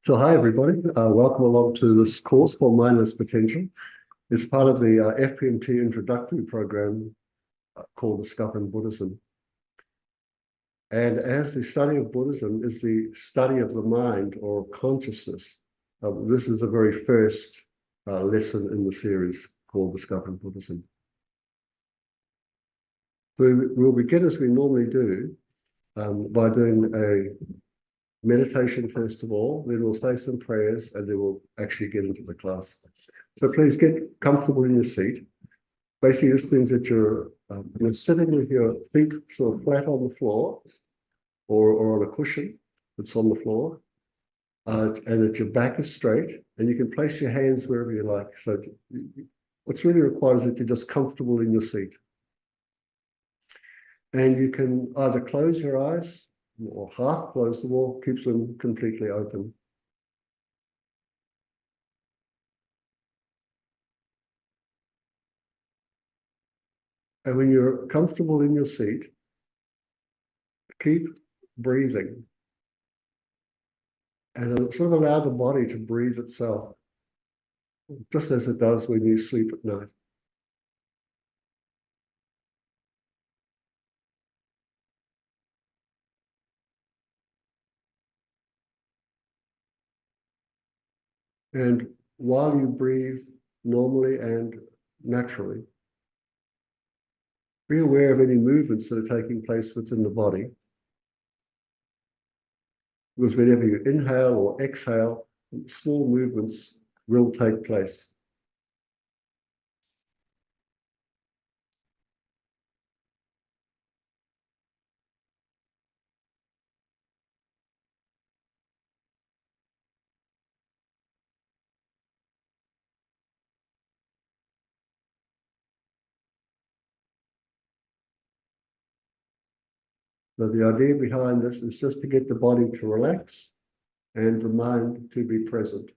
So hi everybody, welcome along to this course called Mindless Potential. It's part of the FPMT introductory program called Discovering Buddhism. And as the study of Buddhism is the study of the mind or consciousness, this is the very first lesson in the series called Discovering Buddhism. We'll begin as we normally do by doing a meditation first of all, then we'll say some prayers, and then we'll actually get into the class. So please get comfortable in your seat. Basically, this means that you're sitting with your feet sort of flat on the floor or on a cushion that's on the floor, and that your back is straight, and you can place your hands wherever you like. So what's really required is that you're just comfortable in your seat. And you can either close your eyes or half close them or keeps them completely open. And when you're comfortable in your seat, keep breathing and sort of allow the body to breathe itself, just as it does when you sleep at night. And while you breathe normally and naturally, be aware of any movements that are taking place within the body. Because whenever you inhale or exhale, small movements will take place. So the idea behind this is just to get the body to relax and the mind to be present.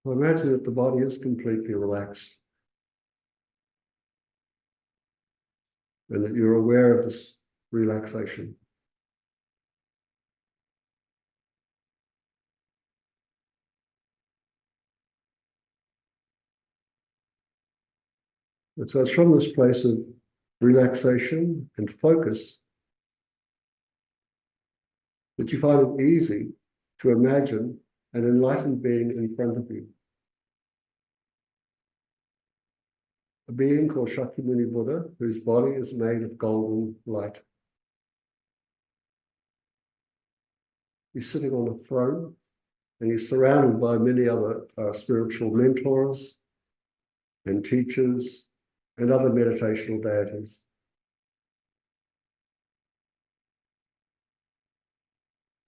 So imagine that the body is completely relaxed and that you're aware of this relaxation. And so it's from this place of relaxation and focus that you find it easy to imagine an enlightened being in front of you. A being called Shakyamuni Buddha, whose body is made of golden light. He's sitting on a throne, and he's surrounded by many other spiritual mentors and teachers and other meditational deities.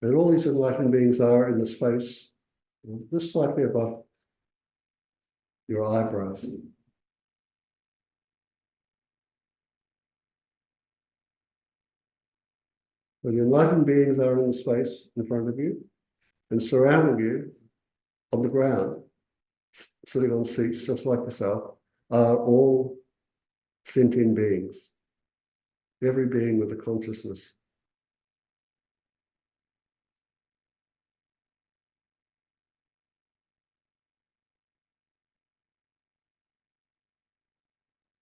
And all these enlightened beings are in the space just slightly above your eyebrows. So the enlightened beings are in the space in front of you, and surrounding you on the ground, sitting on seats just like yourself, are all sentient beings, every being with a consciousness.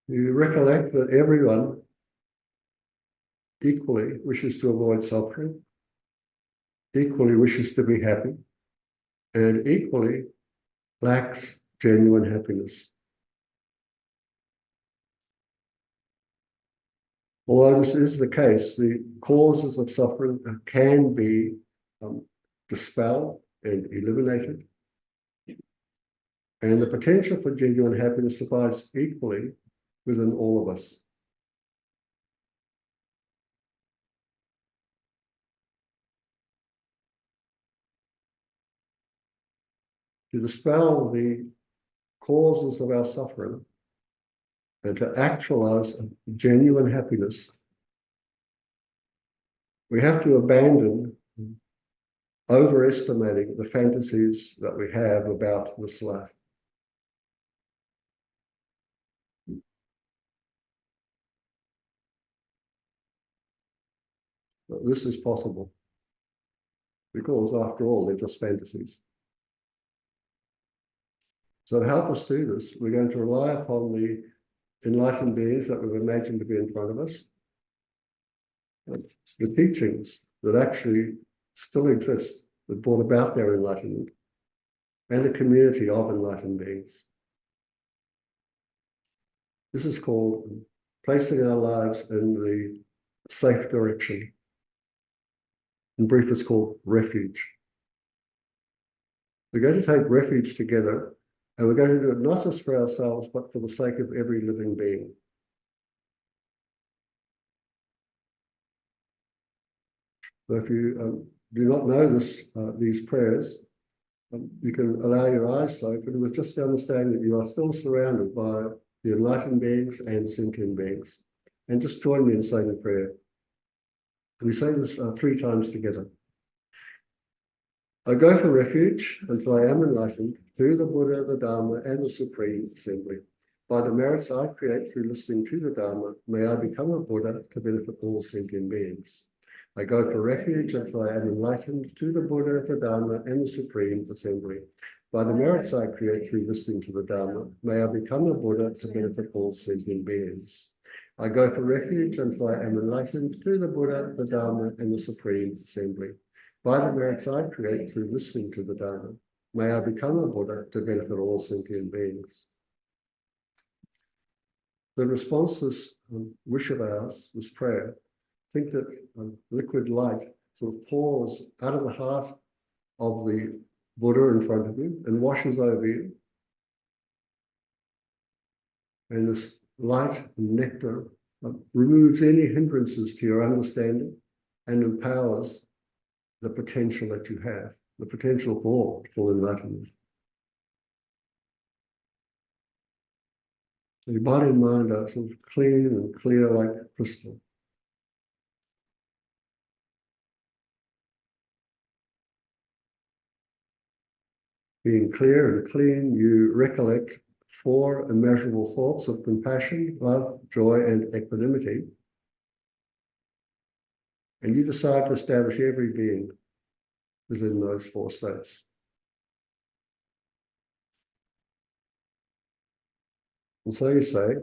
You recollect that everyone equally wishes to avoid suffering, equally wishes to be happy, and equally lacks genuine happiness. Although this is the case, the causes of suffering can be dispelled and eliminated, and the potential for genuine happiness abides equally within all of us. To dispel the causes of our suffering and to actualize genuine happiness, We have to abandon overestimating the fantasies that we have about this life. But this is possible because, after all, they're just fantasies. So to help us do this, we're going to rely upon the enlightened beings that we've imagined to be in front of us, the teachings that actually still exist, that brought about their enlightenment, and the community of enlightened beings. This is called placing our lives in the safe direction. In brief, it's called refuge. We're going to take refuge together, and we're going to do it not just for ourselves, but for the sake of every living being. So if you do not know these prayers, you can allow your eyes to open with just the understanding that you are still surrounded by the enlightened beings and sentient beings. And just join me in saying the prayer. We say this 3 times together. I go for refuge until I am enlightened through the Buddha, the Dharma, and the Supreme Assembly. By the merits I create through listening to the Dharma, may I become a Buddha to benefit all sentient beings. I go for refuge until I am enlightened to the Buddha, the Dharma, and the Supreme Assembly. By the merits I create through listening to the Dharma, may I become a Buddha to benefit all sentient beings. I go for refuge until I am enlightened to the Buddha, the Dharma, and the Supreme Assembly. By the merits I create through listening to the Dharma, may I become a Buddha to benefit all sentient beings. The response to this wish of ours, this prayer, think that liquid light sort of pours out of the heart of the Buddha in front of you and washes over you. And this light and nectar removes any hindrances to your understanding and empowers the potential that you have, the potential for full enlightenment. So your body and mind are sort of clean and clear like crystal. Being clear and clean, you recollect 4 immeasurable thoughts of compassion, love, joy, and equanimity. And you decide to establish every being within those 4 states. And so you say,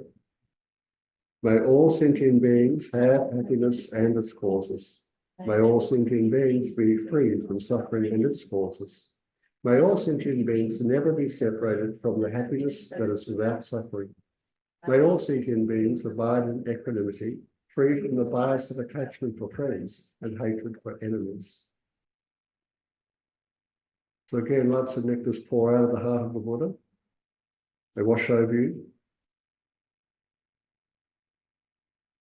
may all sentient beings have happiness and its causes. May all sentient beings be free from suffering and its causes. May all sentient beings never be separated from the happiness that is without suffering. May all sentient beings abide in equanimity, free from the bias of attachment for friends and hatred for enemies. So again, lights and nectars pour out of the heart of the Buddha. They wash over you.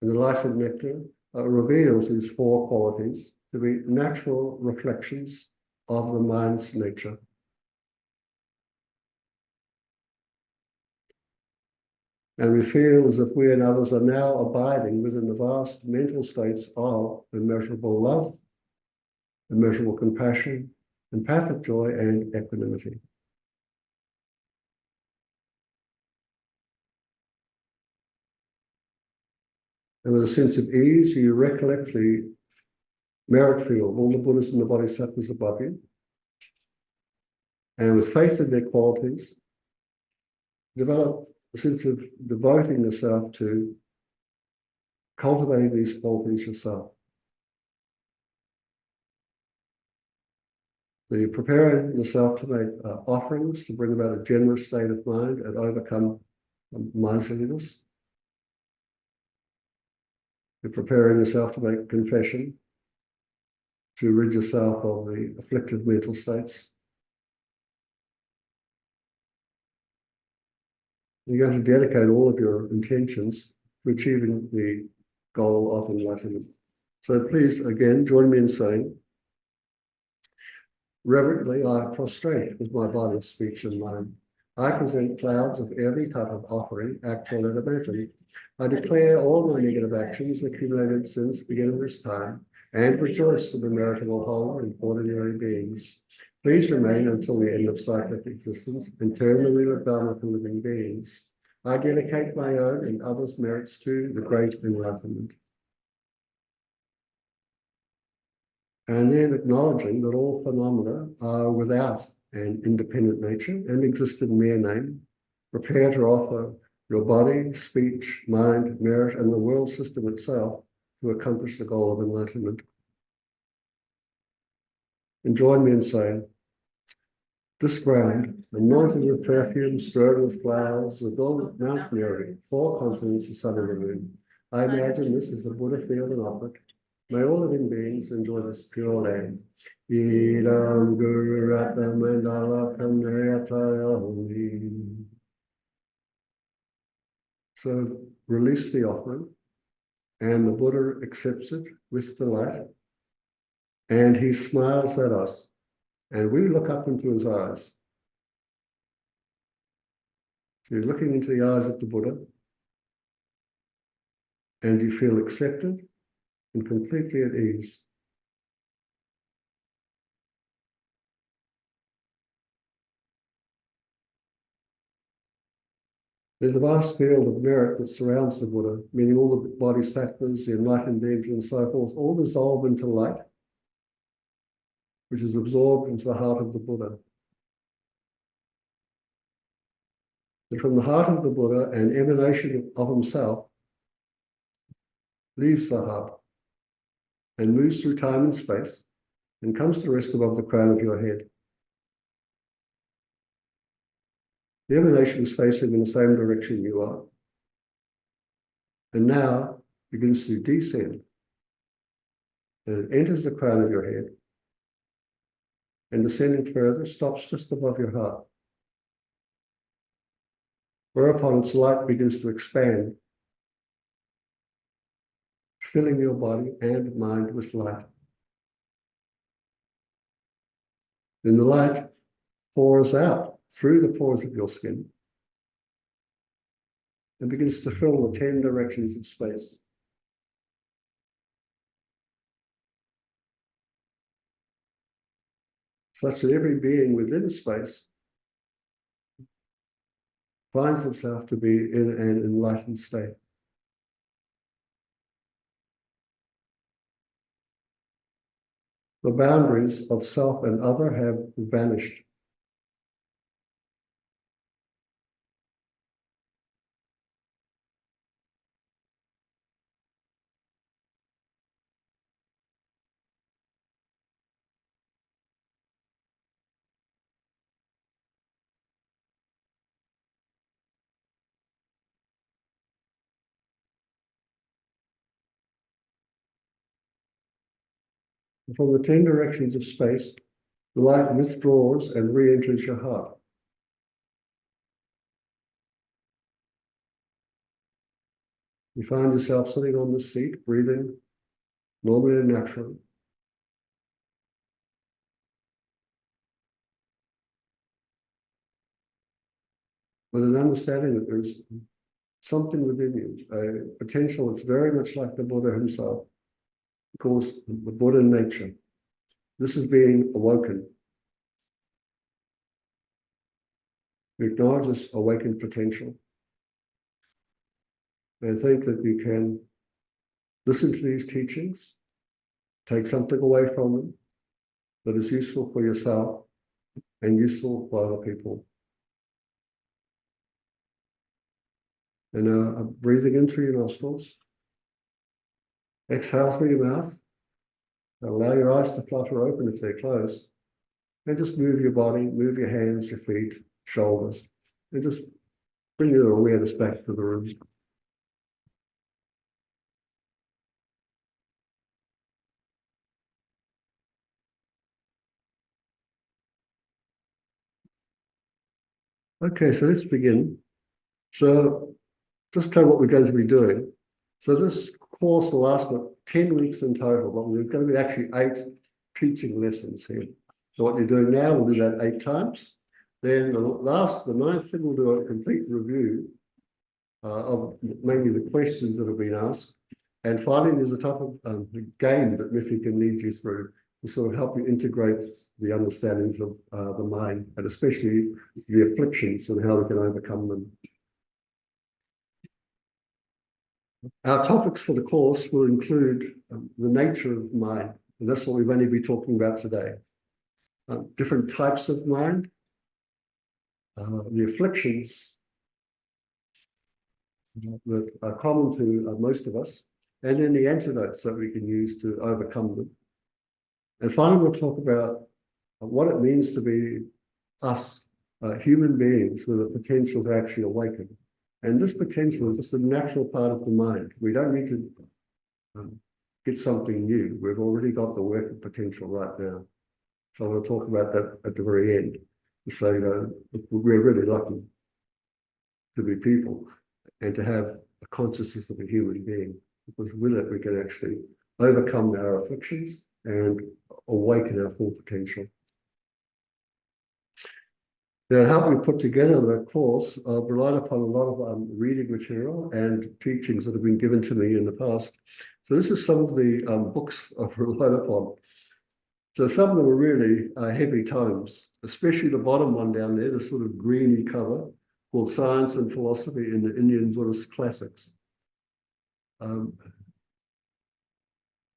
And the light of nectar reveals these 4 qualities to be natural reflections of the mind's nature. And we feel as if we and others are now abiding within the vast mental states of immeasurable love, immeasurable compassion, empathic joy, and equanimity. And with a sense of ease, you recollect the merit field, all the Buddhas and the Bodhisattvas above you. And with faith in their qualities, develop a sense of devoting yourself to cultivating these qualities yourself. So you're preparing yourself to make offerings to bring about a generous state of mind and overcome miserliness. You're preparing yourself to make confession to rid yourself of the afflictive mental states. You're going to dedicate all of your intentions to achieving the goal of enlightenment. So please, again, join me in saying, reverently I prostrate with my body, speech, and mind. I present clouds of every type of offering, actual and imagined. I declare all my negative actions accumulated since the beginning of this time and rejoice in the merit of all and ordinary beings. Please remain until the end of cyclic existence and turn the wheel of Dharma for living beings. I dedicate my own and others' merits to the great enlightenment. And then acknowledging that all phenomena are without an independent nature and exist in mere name, prepare to offer your body, speech, mind, merit, and the world system itself to accomplish the goal of enlightenment. And join me in saying, this ground, anointed with perfume, strewn with flowers, the golden Mount Mary, 4 continents, the sun and the moon. I imagine this is the Buddha field and offered. May all living beings enjoy this pure land. Idam Guru Ratna Mandala Kamnayatayahumi. So release the offering, and the Buddha accepts it with delight, and he smiles at us, and we look up into his eyes. So you're looking into the eyes of the Buddha, and you feel accepted and completely at ease. There's a vast field of merit that surrounds the Buddha, meaning all the bodhisattvas, the enlightened beings, and so forth, all dissolve into light, which is absorbed into the heart of the Buddha. And from the heart of the Buddha, an emanation of himself leaves the heart and moves through time and space and comes to rest above the crown of your head. The emanation is facing in the same direction you are, and now begins to descend, and it enters the crown of your head, and descending further, stops just above your heart, whereupon its light begins to expand, filling your body and mind with light. Then the light pours out through the pores of your skin and begins to fill the 10 directions of space. Such that every being within space finds himself to be in an enlightened state. The boundaries of self and other have vanished. From the 10 directions of space, the light withdraws and re-enters your heart. You find yourself sitting on the seat, breathing normally and naturally. With an understanding that there's something within you, a potential that's very much like the Buddha himself, because the Buddha nature. This is being awoken. We acknowledge this awakened potential and think that you can listen to these teachings, take something away from them that is useful for yourself and useful for other people. And breathing in through your nostrils, exhale through your mouth, allow your eyes to flutter open if they're closed, and just move your body, move your hands, your feet, shoulders, and just bring your awareness back to the room. Okay, so let's begin. So just tell you what we're going to be doing. So this course will last for 10 weeks in total, but we're going to be actually 8 teaching lessons here. So what you're doing now, we'll do that 8 times. Then the ninth thing, we'll do a complete review of mainly the questions that have been asked. And finally, there's a type of game that Miffy can lead you through to sort of help you integrate the understandings of the mind, and especially the afflictions and how we can overcome them. Our topics for the course will include the nature of mind, and that's what we've only been talking about today. Different types of mind, the afflictions that are common to most of us, and then the antidotes that we can use to overcome them. And finally, we'll talk about what it means to be us, human beings with a potential to actually awaken. And this potential is just a natural part of the mind. We don't need to get something new. We've already got the working potential right now. So I want to talk about that at the very end. So we're really lucky to be people and to have a consciousness of a human being, because with it we can actually overcome our afflictions and awaken our full potential. Now, to help me put together the course, I've relied upon a lot of reading material and teachings that have been given to me in the past. So this is some of the books I've relied upon. So some of them are really heavy tomes, especially the bottom one down there, the sort of greeny cover, called Science and Philosophy in the Indian Buddhist Classics. I've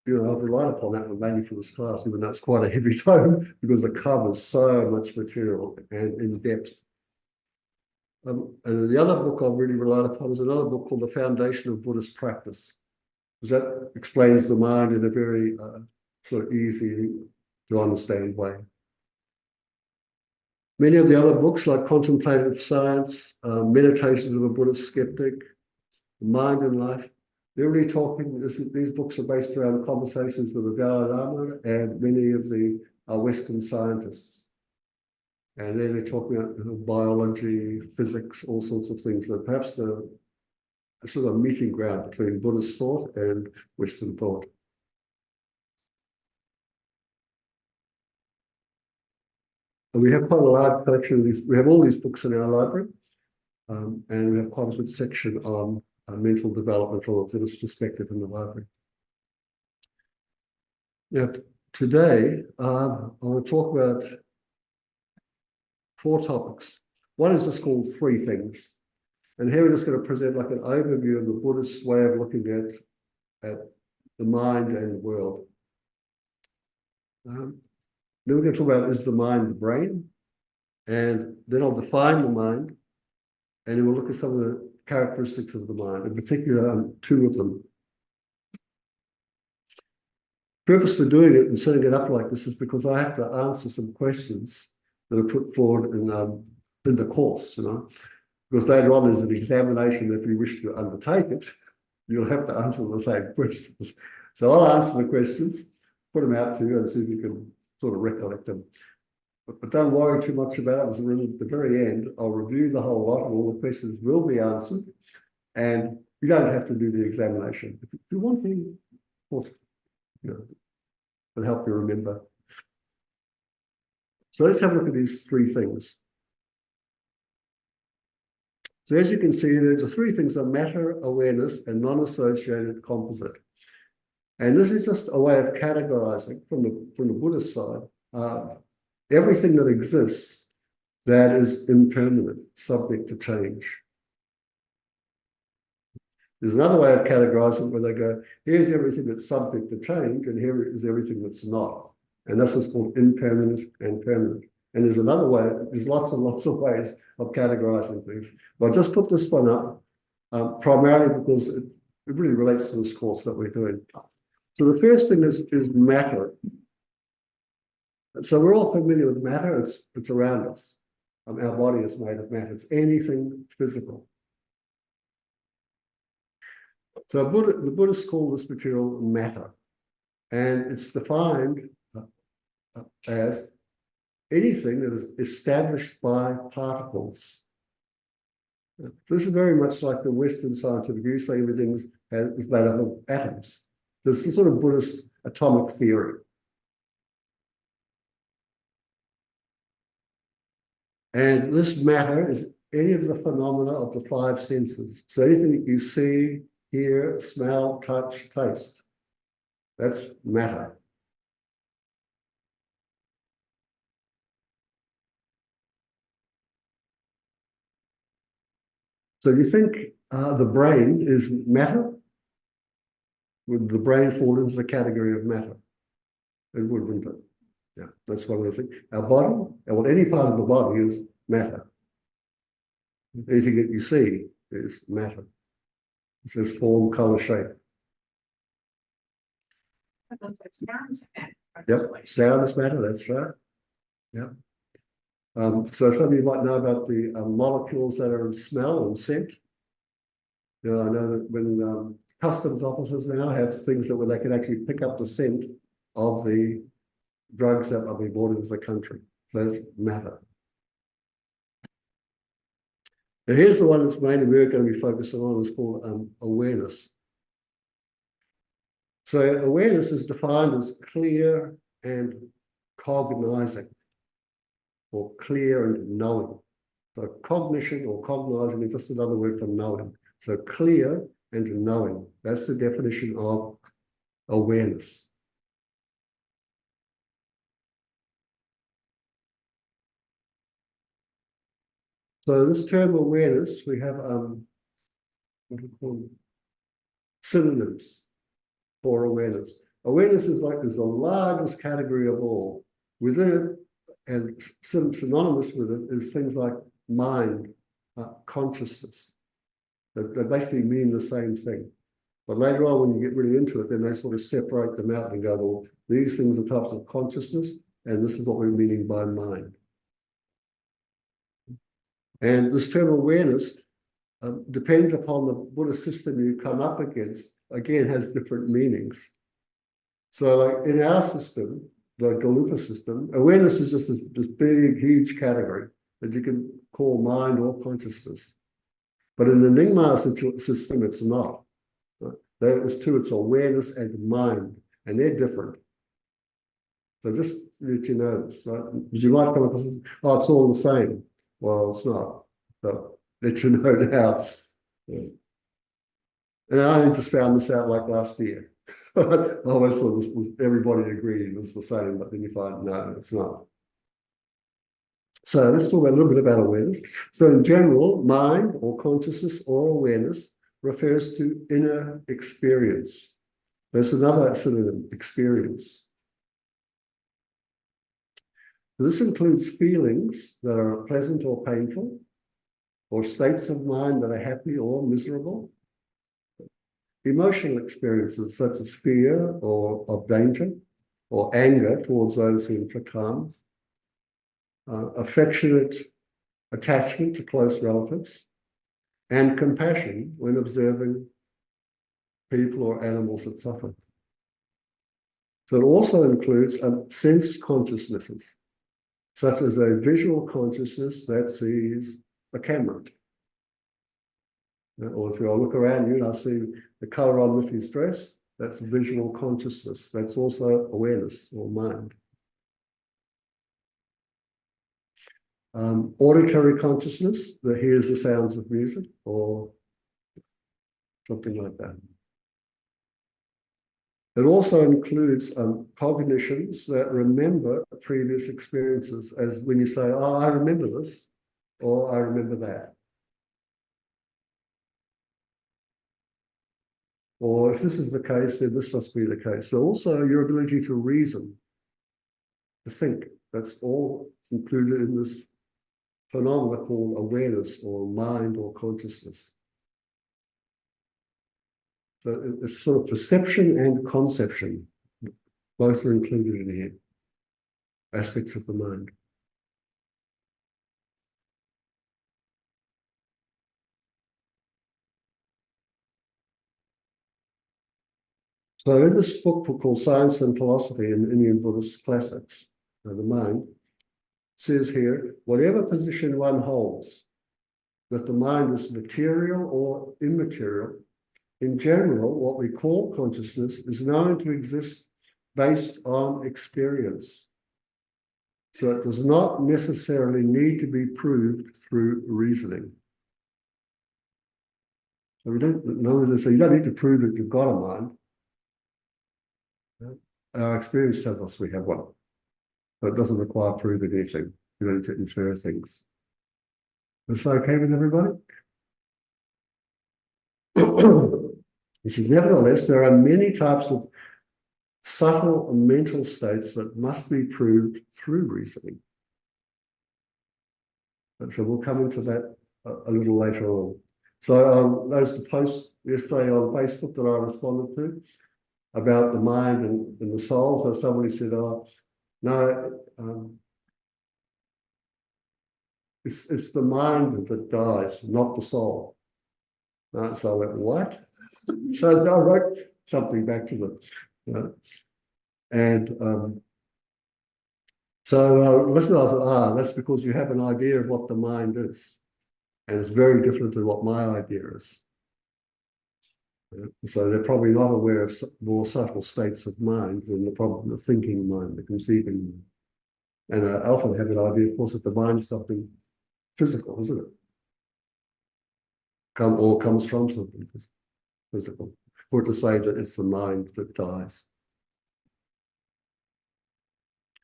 relied upon that one mainly for this class, even though it's quite a heavy tome, because it covers so much material and in depth. And the other book I've really relied upon is another book called The Foundation of Buddhist Practice, because that explains the mind in a very sort of easy to understand way. Many of the other books, like Contemplative Science, Meditations of a Buddhist Skeptic, Mind and Life, they're really talking, these books are based around conversations with the Dalai Lama and many of the Western scientists. And then they're talking about biology, physics, all sorts of things, that perhaps the sort of meeting ground between Buddhist thought and Western thought. And we have quite a large collection of these. We have all these books in our library, and we have quite a good section on mental development from a Buddhist perspective in the library. Now, today, I want to talk about 4 topics. One is just called 3 things. And here we're just going to present like an overview of the Buddhist way of looking at the mind and the world. Then we're going to talk about, is the mind the brain? And then I'll define the mind, and then we'll look at some of the characteristics of the mind, in particular 2 of them. The purpose for doing it and setting it up like this is because I have to answer some questions that are put forward in the course, because later on there's an examination. If you wish to undertake it, you'll have to answer the same questions. So I'll answer the questions, put them out to you, and see if you can sort of recollect them. But don't worry too much about it, because at the very end, I'll review the whole lot, and all the questions will be answered, and you don't have to do the examination. If you want to, of course, it'll help you remember. So let's have a look at these 3 things. So as you can see, there's the 3 things are matter, awareness, and non-associated composite. And this is just a way of categorizing from the Buddhist side, everything that exists that is impermanent, subject to change. There's another way of categorizing where they go, here's everything that's subject to change, and here is everything that's not. And this is called impermanent and permanent. And there's another way, there's lots and lots of ways of categorizing things. But I just put this one up primarily because it really relates to this course that we're doing. So the first thing is matter. So we're all familiar with matter. It's around us. Our body is made of matter. It's anything physical. So the Buddhists call this material matter, and it's defined as anything that is established by particles. This is very much like the Western scientific view, saying everything is made up of atoms. This is sort of Buddhist atomic theory. And this matter is any of the phenomena of the 5 senses. So anything that you see, hear, smell, touch, taste. That's matter. So you think the brain is matter? Would the brain fall into the category of matter? It would, wouldn't it? Yeah, that's one of the things. Our body, well, any part of the body is matter. Anything that you see is matter. It says form, color, shape. Yep, sound is matter, that's right. Yeah. So some of you might know about the molecules that are in smell and scent. You know, I know that when customs officers now have things that where they can actually pick up the scent of the drugs that are being brought into the country. So that's matter. Now here's the one that's mainly we're going to be focusing on, is called awareness. So awareness is defined as clear and cognizing, or clear and knowing. So cognition or cognizing is just another word for knowing. So clear and knowing, that's the definition of awareness. So this term awareness, we have what do we call them? Synonyms for awareness. Awareness is the largest category of all. Within it, and synonymous with it, is things like mind, consciousness. They basically mean the same thing. But later on, when you get really into it, then they sort of separate them out and go, well, these things are types of consciousness, and this is what we're meaning by mind. And this term awareness, depending upon the Buddhist system you come up against, again, has different meanings. So like in our system, the Galupa system, awareness is just this big, huge category that you can call mind or consciousness. But in the Nyingma system, it's not. There is two, it's awareness and mind, and they're different. So just let you know this, right? Because you might come across, oh, it's all the same. Well, it's not. So let you know now. Yeah. And I only just found this out like last year. I always thought this was, everybody agreed it was the same, but then you find, no, it's not. So let's talk about a little bit about awareness. So in general, mind or consciousness or awareness refers to inner experience. There's another synonym, experience. This includes feelings that are pleasant or painful, or states of mind that are happy or miserable. Emotional experiences such as fear or of danger, or anger towards those who inflict harm. Affectionate attachment to close relatives, and compassion when observing people or animals that suffer. So it also includes sense consciousnesses, such as a visual consciousness that sees a camera. Or if you look around you and I see the color on Miffy's dress, that's visual consciousness. That's also awareness or mind. Auditory consciousness that hears the sounds of music or something like that. It also includes cognitions that remember previous experiences, as when you say, oh, I remember this, or I remember that. Or if this is the case, then this must be the case. So also your ability to reason, to think, that's all included in this phenomena called awareness or mind or consciousness. So it's sort of perception and conception. Both are included in here, aspects of the mind. So in this book called Science and Philosophy in Indian Buddhist Classics, the mind, says here, whatever position one holds, that the mind is material or immaterial, in general, what we call consciousness is known to exist based on experience. So it does not necessarily need to be proved through reasoning. So we don't know, so you don't need to prove that you've got a mind. Our experience tells us we have one. So it doesn't require proving anything. You don't need to infer things. Is that okay with everybody? Nevertheless, there are many types of subtle mental states that must be proved through reasoning. And so we'll come into that a little later on. So there's the post yesterday on Facebook that I responded to about the mind and the soul. So somebody said, oh, no, it's the mind that dies, not the soul. So I went, what? So I wrote something back to them. You know? And so listen, I thought, that's because you have an idea of what the mind is. And it's very different than what my idea is. So they're probably not aware of more subtle states of mind than the thinking mind, the conceiving mind. And I often have an idea, of course, that the mind is something physical, isn't it? Or comes from something physical. Or to say that it's the mind that dies.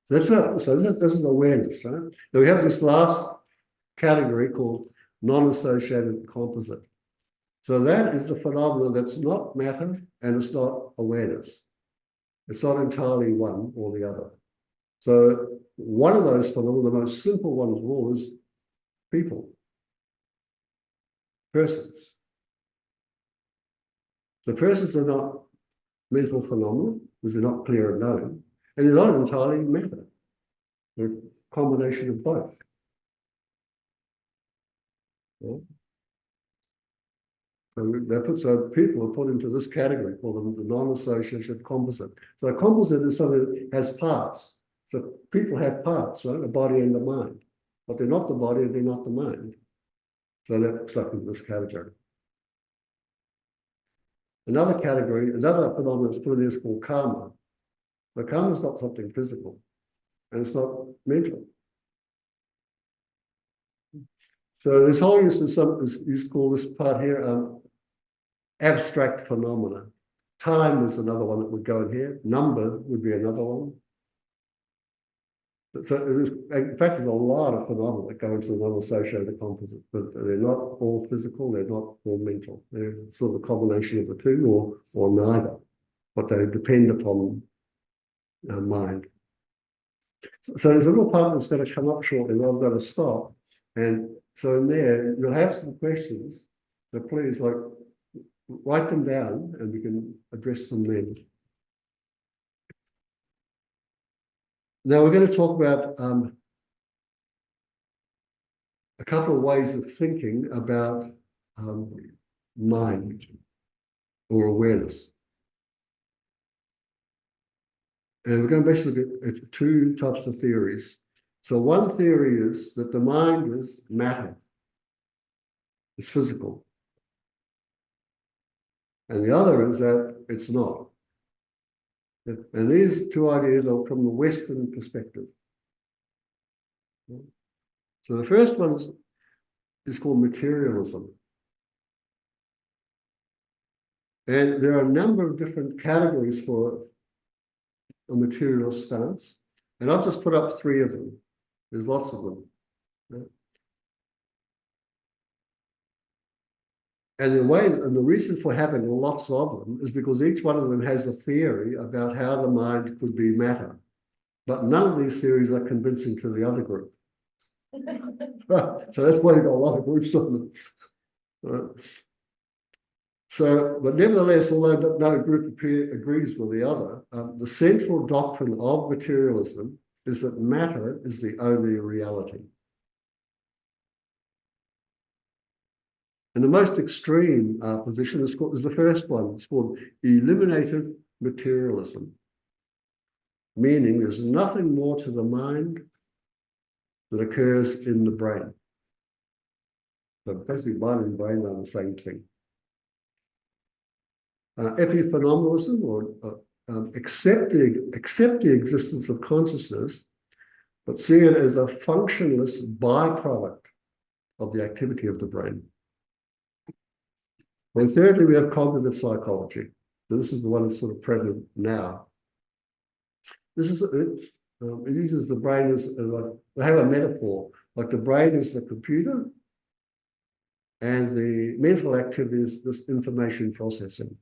So this is awareness, right? Now we have this last category called non-associated composite. So that is the phenomenon that's not matter and it's not awareness. It's not entirely one or the other. So one of those phenomena, the most simple one of all, is people, persons. So persons are not mental phenomena because they're not clear and known, and they're not entirely matter. They're a combination of both. Yeah. So people are put into this category called the non-associated composite. So a composite is something that has parts. So people have parts, right? A body and a mind. But they're not the body and they're not the mind. So they're stuck into this category. Another category, another phenomenon that's put in is called karma. So karma is not something physical and it's not mental. So this whole use is used to call this part here abstract phenomena. Time is another one that would go in here. Number would be another one. So in fact, there's a lot of phenomena that go into the non-associated composite, but they're not all physical, they're not all mental. They're sort of a combination of the two or neither, but they depend upon mind. So there's a little part that's going to come up shortly where I'm going to stop. And so in there, you'll have some questions. So please, write them down and we can address them then. Now we're going to talk about a couple of ways of thinking about mind or awareness. And we're going to basically look at two types of theories. So one theory is that the mind is matter. It's physical. And the other is that it's not. And these two ideas are from the Western perspective. So the first one is called materialism. And there are a number of different categories for a materialist stance. And I've just put up three of them. There's lots of them. And the reason for having lots of them is because each one of them has a theory about how the mind could be matter. But none of these theories are convincing to the other group. So that's why you've got a lot of groups on them. So, but nevertheless, although no group agrees with the other, the central doctrine of materialism is that matter is the only reality. And the most extreme position is the first one. It's called eliminative materialism, meaning there's nothing more to the mind that occurs in the brain. So basically, mind and brain are the same thing. Epiphenomenalism, or accept the existence of consciousness, but see it as a functionless byproduct of the activity of the brain. And thirdly, we have cognitive psychology. So this is the one that's sort of prevalent now. This is it uses the brain as like they have a metaphor, like the brain is the computer, and the mental activity is this information processing.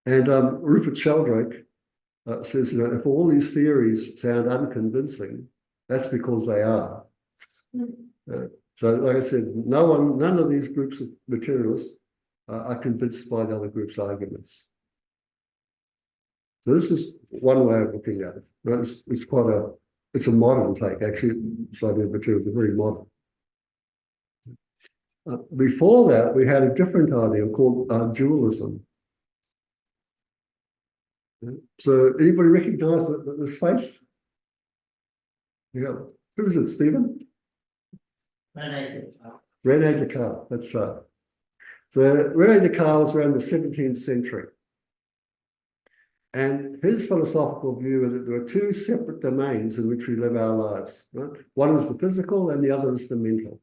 And Rupert Sheldrake says, you know, if all these theories sound unconvincing, that's because they are. So, like I said, none of these groups of materialists are convinced by the other group's arguments. So this is one way of looking at it. Right? It's a modern take, actually. This idea of materialism is very modern. Before that, we had a different idea called dualism. So anybody recognize this face? Yeah. Who is it, Stephen? Rene Descartes, that's right. So Rene Descartes was around the 17th century. And his philosophical view is that there are two separate domains in which we live our lives. Right? One is the physical and the other is the mental.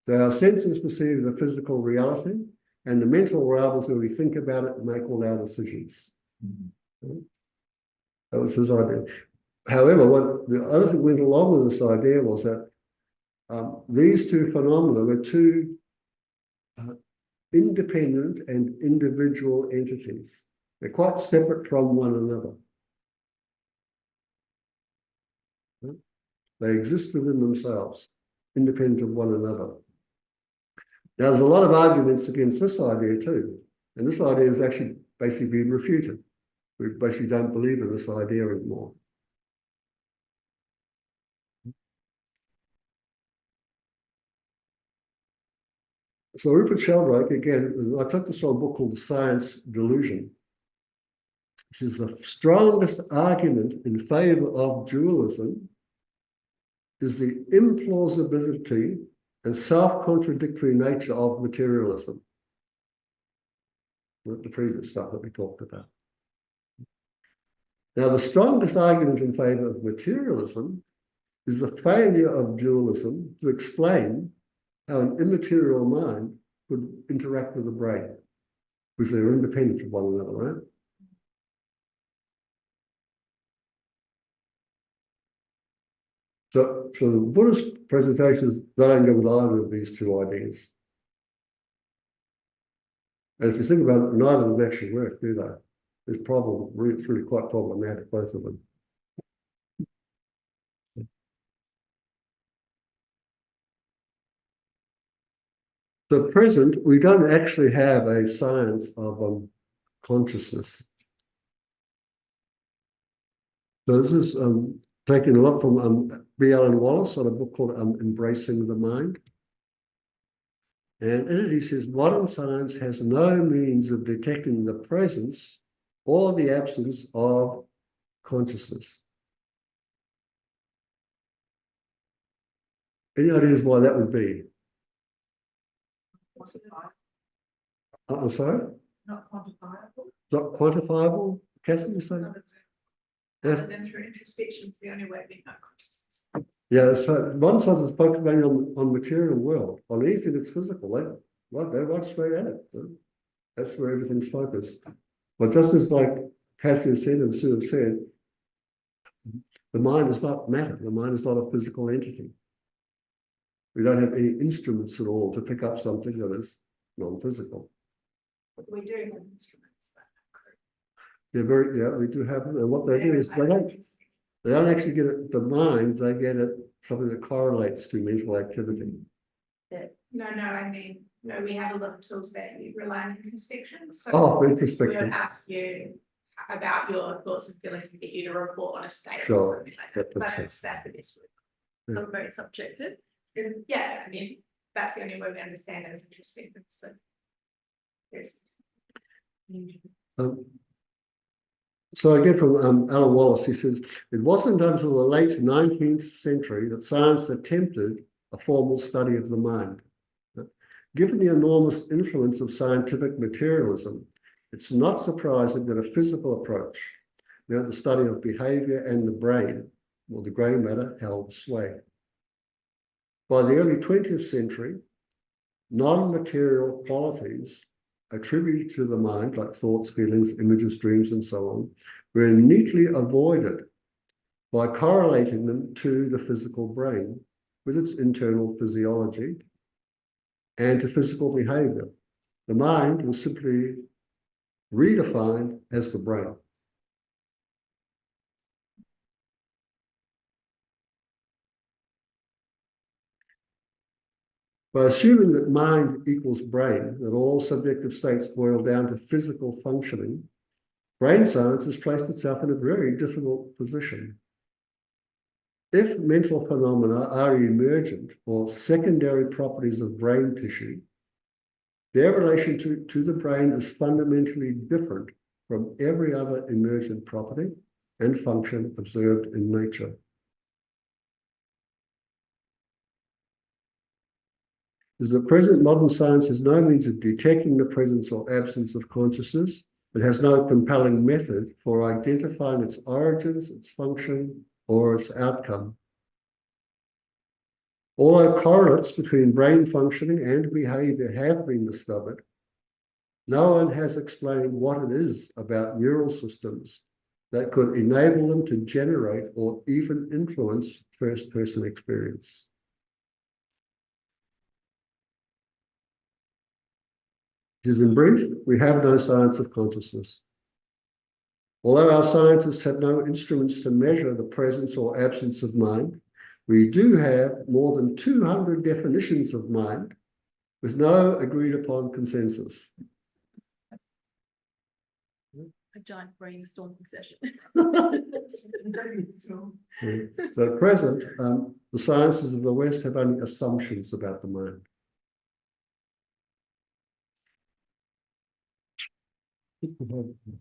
So our senses perceive the physical reality, and the mental realm is where we think about it and make all our decisions. Mm-hmm. That was his idea. However, what the other thing went along with this idea was that these two phenomena were two independent and individual entities. They're quite separate from one another. They exist within themselves, independent of one another. Now, there's a lot of arguments against this idea too, and this idea is actually basically being refuted. We basically don't believe in this idea anymore. So Rupert Sheldrake, again, I took this from a book called The Science Delusion. This is the strongest argument in favor of dualism is the implausibility and self-contradictory nature of materialism. The previous stuff that we talked about. Now, the strongest argument in favor of materialism is the failure of dualism to explain how an immaterial mind could interact with the brain, because they're independent of one another, right? So the Buddhist presentations don't go with either of these two ideas. And if you think about it, neither of them actually work, do they? It's really quite problematic, both of them. So at present, we don't actually have a science of consciousness. So this is taken a lot from B. Alan Wallace on a book called Embracing the Mind. And in it he says, modern science has no means of detecting the presence or the absence of consciousness. Any ideas why that would be? I'm sorry? Not quantifiable. Not quantifiable? Cassie, you say? Other than through introspection is the only way we know consciousness. Yeah, so modern science is focused mainly on material world, on anything that's physical. They're right straight at it. That's where everything's focused. But just as like Cassie said and Sue have said, the mind is not matter. The mind is not a physical entity. We don't have any instruments at all to pick up something that is non-physical. But we do have instruments. We do have them. And what they do is they don't actually get it, the mind, they get it something that correlates to mental activity. No, I mean, we have a lot of tools that you rely on introspection. So introspection. we would ask you about your thoughts and feelings and get you to report on a state Sure. or something like that. But that's the best way. Yeah. So very subjective. Yeah, I mean, that's the only way we understand it as introspective. So yes. So again, from Alan Wallace, he says, it wasn't until the late 19th century that science attempted a formal study of the mind. Given the enormous influence of scientific materialism, it's not surprising that a physical approach, the study of behavior and the brain, or the grey matter, held sway. By the early 20th century, non-material qualities attributed to the mind, like thoughts, feelings, images, dreams, and so on, were neatly avoided by correlating them to the physical brain with its internal physiology and to physical behavior. The mind was simply redefined as the brain. By assuming that mind equals brain, that all subjective states boil down to physical functioning, brain science has placed itself in a very difficult position. If mental phenomena are emergent or secondary properties of brain tissue, their relation to the brain is fundamentally different from every other emergent property and function observed in nature. As the present modern science has no means of detecting the presence or absence of consciousness, it has no compelling method for identifying its origins, its function, or its outcome. Although correlates between brain functioning and behavior have been discovered, no one has explained what it is about neural systems that could enable them to generate or even influence first-person experience. It is in brief, we have no science of consciousness. Although our scientists have no instruments to measure the presence or absence of mind, we do have more than 200 definitions of mind with no agreed upon consensus. A giant brainstorming session. So at present, the sciences of the West have only assumptions about the mind.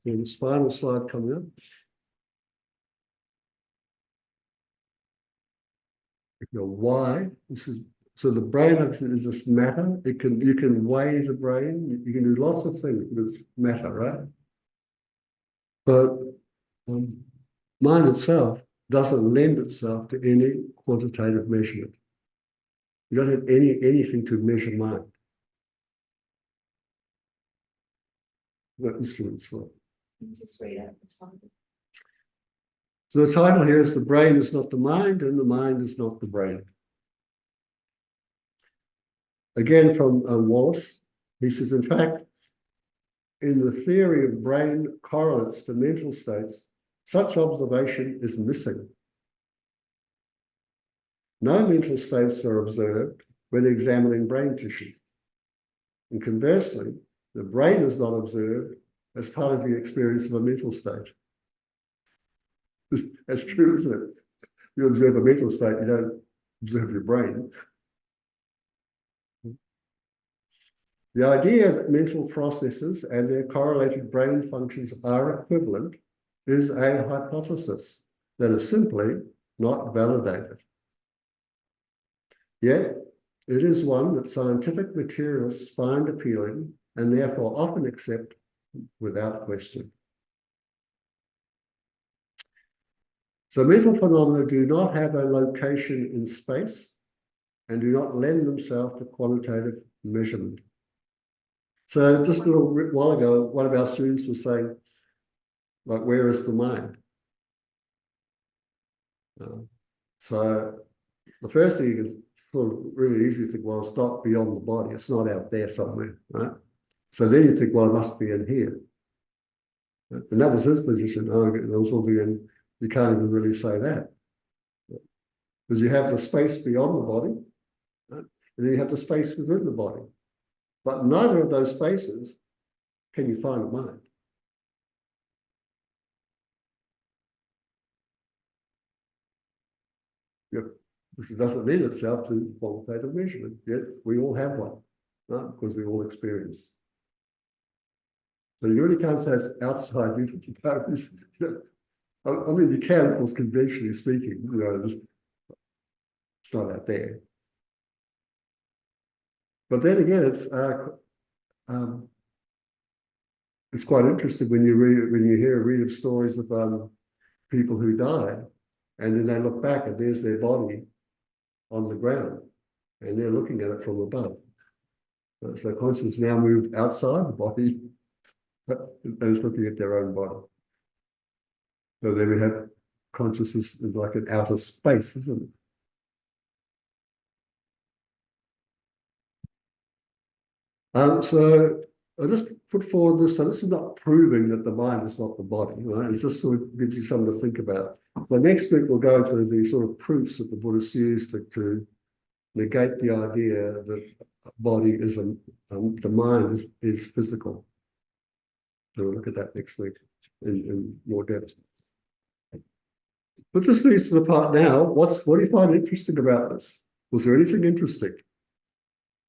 This final slide coming up. Why? This is so the brain is this matter. You can weigh the brain. You can do lots of things with matter, right? But mind itself doesn't lend itself to any quantitative measurement. You don't have anything to measure mind. No instruments for it. Just read out the title. So the title here is The Brain is Not the Mind, and the Mind is Not the Brain. Again, from Wallace, he says, in fact, in the theory of brain correlates to mental states, such observation is missing. No mental states are observed when examining brain tissue. And conversely, the brain is not observed as part of the experience of a mental state. That's true, isn't it? You observe a mental state, you don't observe your brain. The idea that mental processes and their correlated brain functions are equivalent is a hypothesis that is simply not validated. Yet, it is one that scientific materialists find appealing and therefore often accept without question. So mental phenomena do not have a location in space and do not lend themselves to quantitative measurement. So just a little while ago, one of our students was saying, like, where is the mind? So the first thing is sort of really easy to think, well, it's not beyond the body. It's not out there somewhere, right? So then you think, well, it must be in here. And that was his position. I was thinking, you can't even really say that. Because you have the space beyond the body, right? And then you have the space within the body. But neither of those spaces can you find a mind. Yep. Because it doesn't lend itself to qualitative measurement, yet we all have one, right? Because we all experience. So you really can't say it's outside you. I mean, you can, of course, conventionally speaking, it's not out there. But then again, it's quite interesting when you hear of stories of people who died, And then they look back and there's their body on the ground and they're looking at it from above. So consciousness now moved outside the body and is looking at their own body. So then we have consciousness is like an outer space, isn't it? So I just put forward this. So this is not proving that the mind is not the body, right? It just sort of gives you something to think about. But next week we'll go into the sort of proofs that the Buddhists use to negate the idea that body is the mind is physical. So we'll look at that next week in more depth. But this leads to the part now. What do you find interesting about this? Was there anything interesting?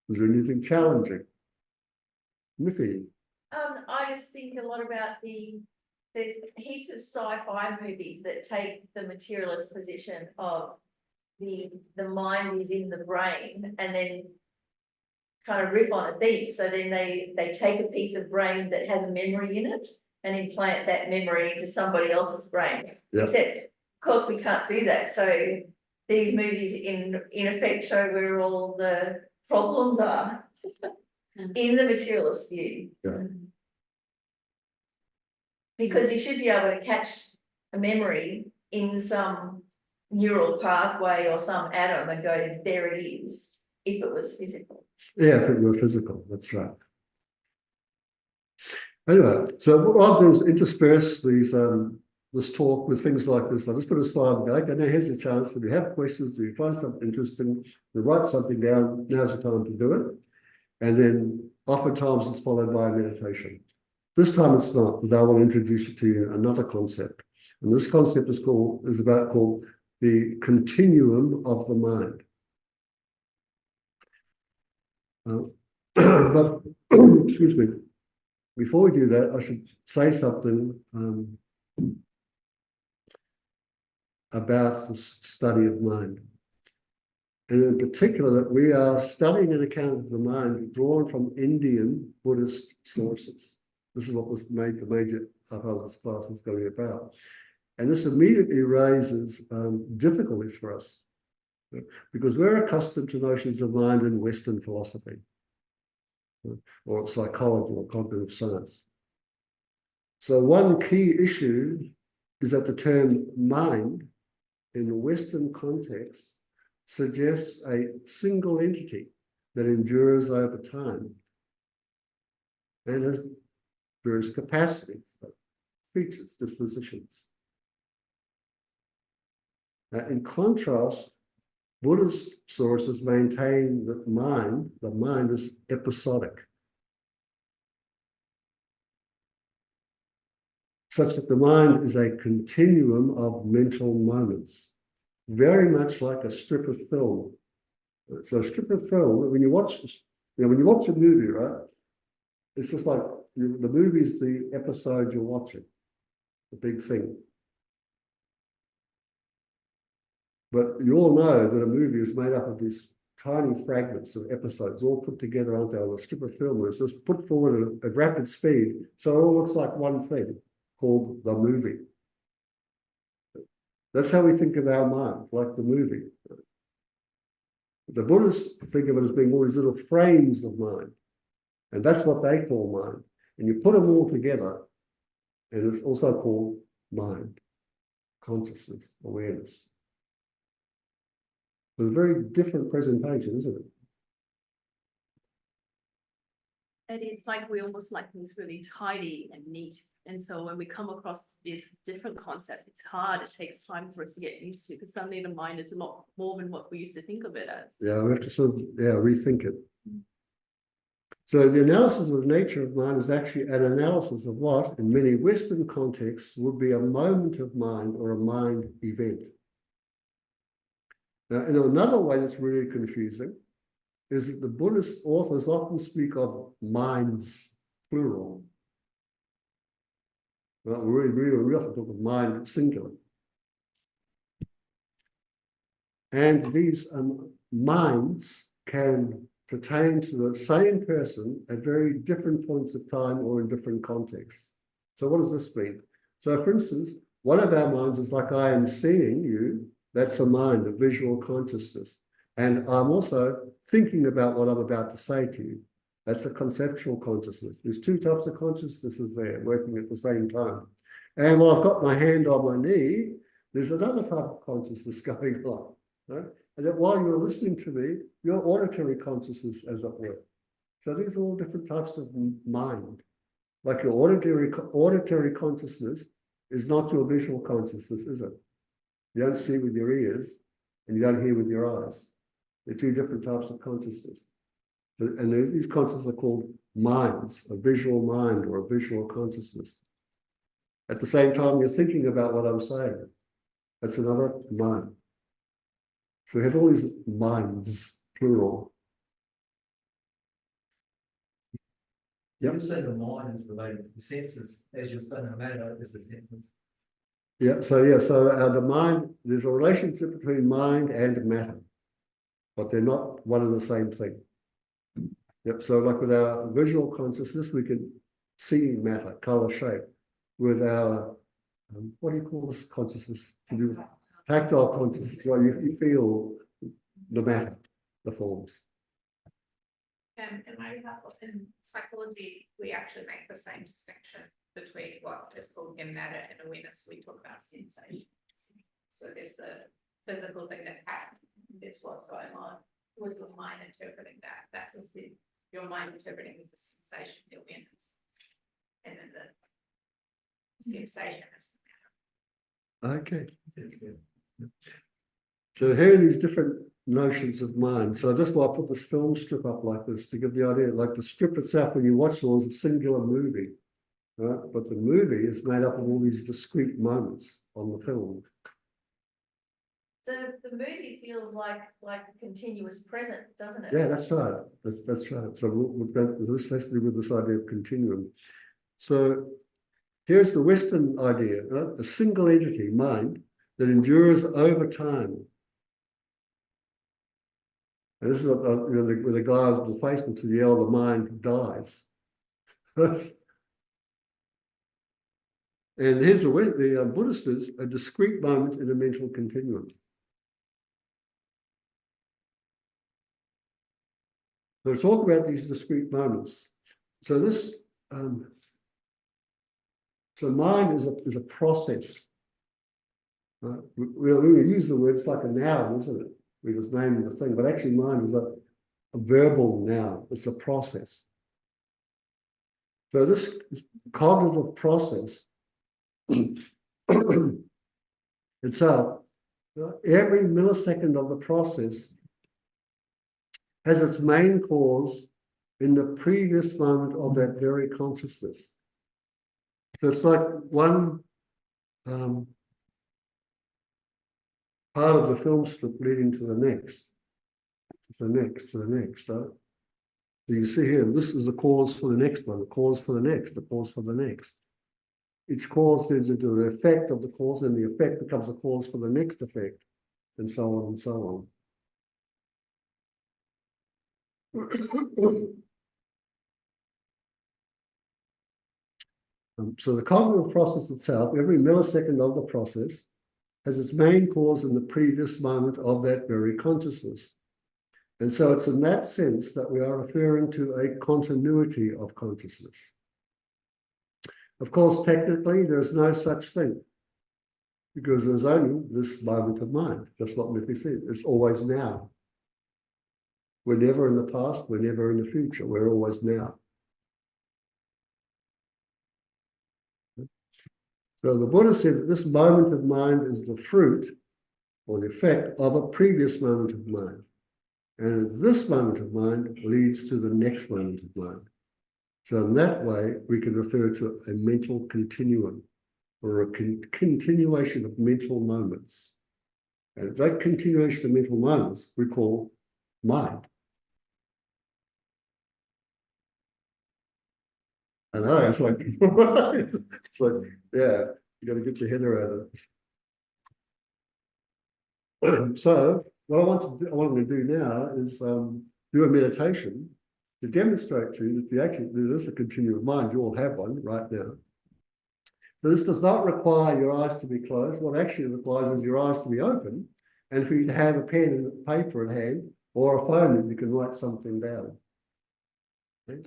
Was there anything challenging? Miffy? I just think a lot about there's heaps of sci-fi movies that take the materialist position of the mind is in the brain and then kind of riff on a theme. So then they take a piece of brain that has a memory in it and implant that memory into somebody else's brain. Yep. Except, of course, we can't do that. So these movies in effect show where all the problems are in the materialist view. Yeah. Because you should be able to catch a memory in some neural pathway or some atom and go, there it is, if it was physical. Yeah, if it were physical, that's right. Anyway, so what I'll do is intersperse these this talk with things like this. I'll just put a slide and go, okay, now here's a chance. If you have questions, if you find something interesting, you write something down, now's the time to do it. And then oftentimes it's followed by a meditation. This time it's not, because I will introduce to you another concept. And this concept is called the continuum of the mind. But excuse me, before we do that, I should say something about the study of mind. And in particular, that we are studying an account of the mind drawn from Indian Buddhist sources. This is what was made the major part of this class is going to be about. And this immediately raises difficulties for us, because we're accustomed to notions of mind in Western philosophy, or psychology or cognitive science. So one key issue is that the term mind in the Western context suggests a single entity that endures over time and has various capacities, features, dispositions. In contrast, Buddhist sources maintain that the mind is episodic, such that the mind is a continuum of mental moments, very much like a strip of film. So a strip of film, when you watch a movie, right, it's just like the movie is the episode you're watching, the big thing. But you all know that a movie is made up of these tiny fragments of episodes, all put together, aren't they, on a strip of film. It's just put forward at rapid speed, so it all looks like one thing called the movie. That's how we think of our mind, like the movie. The Buddhists think of it as being all these little frames of mind, and that's what they call mind. And you put them all together, and it's also called mind, consciousness, awareness. It's a very different presentation, isn't it? And it's like we almost like things really tidy and neat. And so when we come across this different concept, it's hard. It takes time for us to get used to, because suddenly the mind is a lot more than what we used to think of it as. Yeah, we have to sort of rethink it. So the analysis of the nature of mind is actually an analysis of what, in many Western contexts, would be a moment of mind or a mind event. Now, in another way that's really confusing is that the Buddhist authors often speak of minds, plural. Well, we often talk of mind, singular. And these minds can pertain to the same person at very different points of time or in different contexts. So what does this mean? So for instance, One of our minds is like I am seeing you. That's a mind, a visual consciousness. And I'm also thinking about what I'm about to say to you. That's a conceptual consciousness. There's two types of consciousnesses there working at the same time. And while I've got my hand on my knee, there's another type of consciousness going on. Right? And that while you're listening to me, your auditory consciousness is at work. So these are all different types of mind. Like your auditory consciousness is not your visual consciousness, is it? You don't see with your ears and you don't hear with your eyes. They're two different types of consciousness. And these consciousnesses are called minds, a visual mind or a visual consciousness. At the same time, you're thinking about what I'm saying. That's another mind. So we have all these minds, plural. You say the mind is related to the senses, as you're saying, the matter is the senses. So the mind, there's a relationship between mind and matter, but they're not one and the same thing. Yep, so like with our visual consciousness, we can see matter, color, shape. With our, what do you call this consciousness? To do with tactile consciousness, right? You feel the matter, the forms. And in psychology, we actually make the same distinction between what is called matter and awareness. We talk about sensation. So there's the physical thing that's happening. There's what's going on with your mind interpreting that. That's your mind interpreting is the sensation, the awareness. And then the sensation is the matter. Okay. So here are these different notions of mind. So that's why I put this film strip up like this, to give the idea, like the strip itself, when you watch it, is a singular movie, right? But the movie is made up of all these discrete moments on the film. So the movie feels like a continuous present, doesn't it? Yeah, that's right. That's right. So this has to do with this idea of continuum. So here's the Western idea, right? A single entity, mind, that endures over time. And this is what with the guy with the Facebook to yell, the mind dies. And here's the Buddhist is a discrete moment in a mental continuum. So talk about these discrete moments. So this, so mind is a process. Right? We use the word, it's like a noun, isn't it? We just name the thing, but actually mind is a verbal noun. It's a process. So this cognitive process itself, every millisecond of the process has its main cause in the previous moment of that very consciousness. So it's like one part of the film strip leading to the next, to the next, to the next, right? So you see here, this is the cause for the next one, the cause for the next, the cause for the next. Each cause turns into the effect of the cause, and the effect becomes a cause for the next effect, and so on and so on. So the cognitive process itself, every millisecond of the process, has its main cause in the previous moment of that very consciousness. And so it's in that sense that we are referring to a continuity of consciousness. Of course, technically, there's no such thing, because there's only this moment of mind, just what Miffy said. It's always now. We're never in the past, we're never in the future, we're always now. So the Buddha said that this moment of mind is the fruit or the effect of a previous moment of mind. And this moment of mind leads to the next moment of mind. So in that way, we can refer to a mental continuum or a continuation of mental moments. And that continuation of mental moments we call mind. I know, it's like, yeah, you got to get your head around it. So what I want to do now is do a meditation to demonstrate to you that there is a continuum of mind. You all have one right now. So this does not require your eyes to be closed. What actually requires is your eyes to be open and for you to have a pen and paper in hand or a phone that you can write something down. If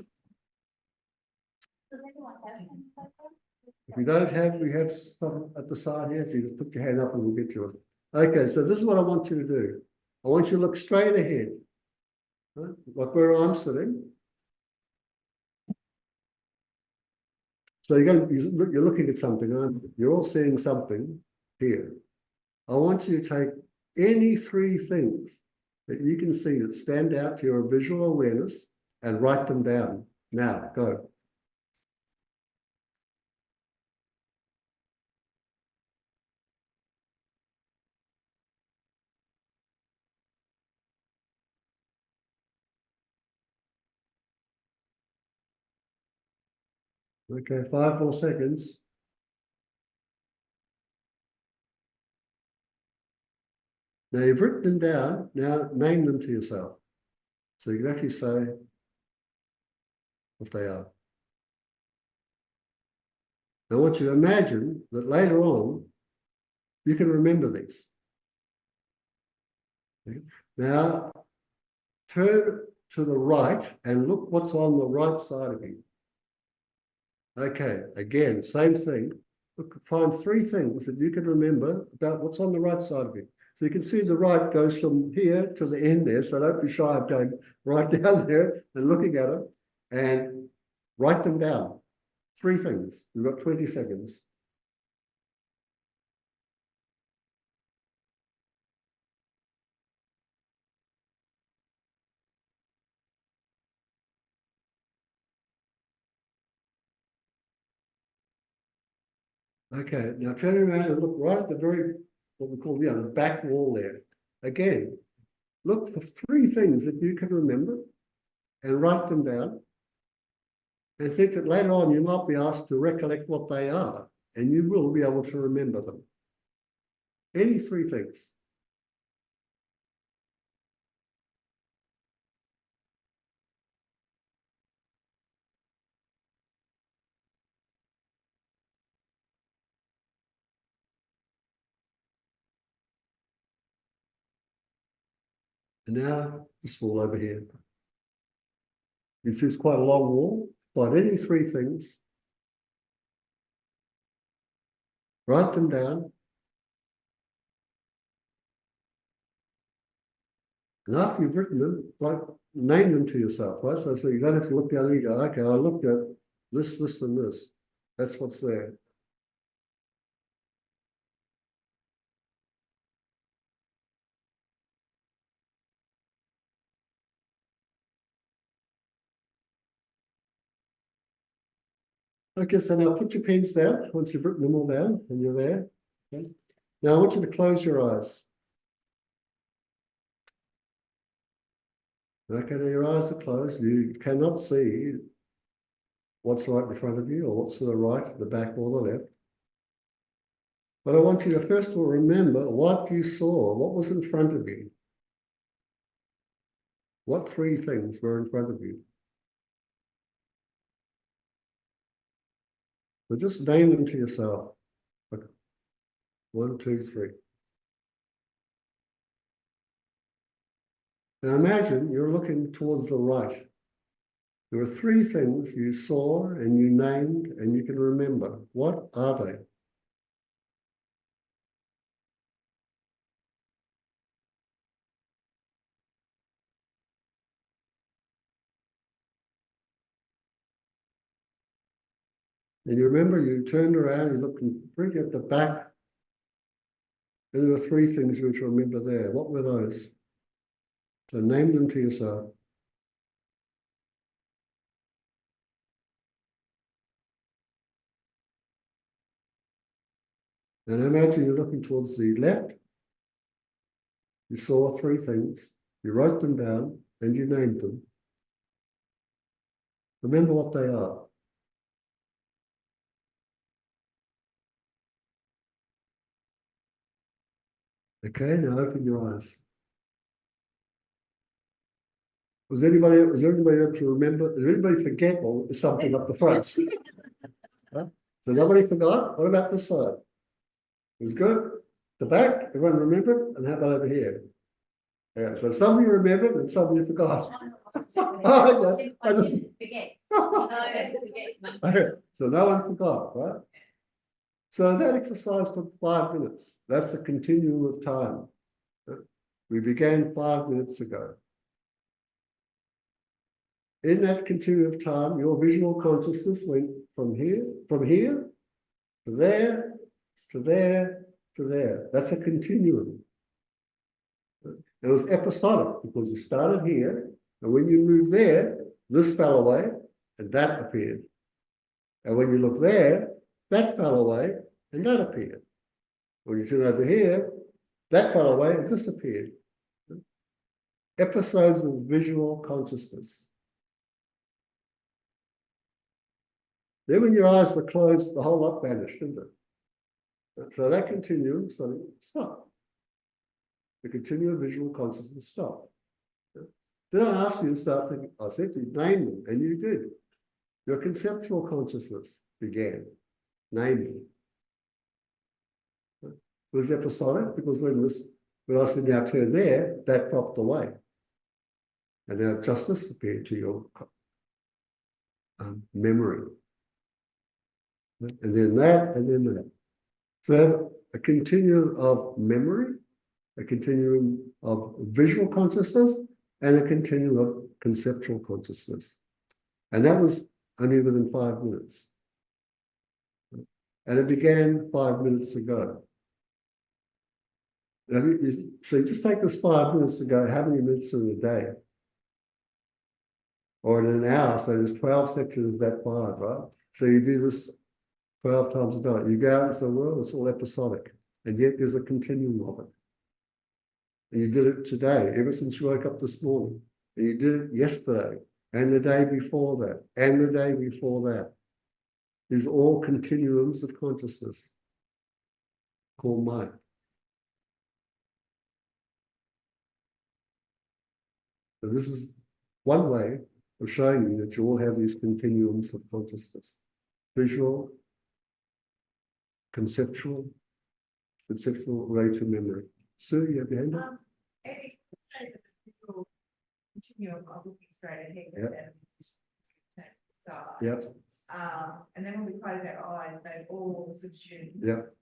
you don't have, we have some at the side here, so you just put your hand up and we'll get you one. Okay, so this is what I want you to do. I want you to look straight ahead, right? Like where I'm sitting. So you're looking at something, aren't you? You're all seeing something here. I want you to take any three things that you can see that stand out to your visual awareness and write them down. Now, go. Okay, 5 more seconds. Now you've written them down, now name them to yourself. So you can actually say what they are. I want you to imagine that later on, you can remember these. Okay. Now, turn to the right and look what's on the right side of you. Okay, again, same thing. Look, find three things that you can remember about what's on the right side of you. So you can see the right goes from here to the end there, so don't be shy of going right down there and looking at them and write them down. Three things. You've got 20 seconds. Okay, now turn around and look right at the very, what we call, the back wall there. Again, look for three things that you can remember and write them down. And think that later on you might be asked to recollect what they are, and you will be able to remember them. Any three things. And now this wall over here. You see it's quite a long wall, but any three things, write them down. And after you've written them, like name them to yourself, right? So you don't have to look down and go, okay, I looked at this, this, and this. That's what's there. Okay, so now put your pens down once you've written them all down and you're there. Okay. Now I want you to close your eyes. Okay, now your eyes are closed. You cannot see what's right in front of you or what's to the right, the back, or the left. But I want you to first of all remember what you saw, what was in front of you. What three things were in front of you? So just name them to yourself. Like 1, 2, 3. Now imagine you're looking towards the right. There are three things you saw and you named and you can remember. What are they? And you remember you turned around, you looked pretty at the back, and there were three things you should remember there. What were those? So name them to yourself. And imagine you're looking towards the left. You saw three things. You wrote them down and you named them. Remember what they are. Okay, now open your eyes. Was anybody able to remember? Did anybody forget or something up the front? Huh? So nobody forgot? What about this side? It was good. The back, everyone remembered? And how about over here? Yeah, so some of you remembered and some of you forgot. I didn't forget. So no one forgot, right? So that exercise took 5 minutes. That's the continuum of time. We began 5 minutes ago. In that continuum of time, your visual consciousness went from here to there, to there, to there. That's a continuum. It was episodic because you started here, and when you moved there, this fell away, and that appeared. And when you look there, that fell away, and that appeared. When you turn over here, that fell away and disappeared. Episodes of visual consciousness. Then when your eyes were closed, the whole lot vanished, didn't it? So that continuum suddenly stopped. The continuum of visual consciousness stopped. Then I asked you to start thinking, I said to you, name them, and you did. Your conceptual consciousness began naming. It was episodic because when I said now turn there, that dropped away. And now just this appeared to your memory. And then that, and then that. So a continuum of memory, a continuum of visual consciousness, and a continuum of conceptual consciousness. And that was only within 5 minutes. And it began 5 minutes ago. So you just take this 5 minutes ago, how many minutes in a day? Or in an hour, so there's 12 sections of that 5, right? So you do this 12 times a day. You go out into the world, it's all episodic. And yet there's a continuum of it. And you did it today, ever since you woke up this morning. And you did it yesterday, and the day before that, and the day before that. These are all continuums of consciousness called mind. So this is one way of showing you that you all have these continuums of consciousness. Visual, conceptual way to memory. Sue, you have your hand up? Eddie, say that the visual continuum of looking straight ahead. Yeah. Start. Yep. And then when we close our eyes, they all subsume. Yep.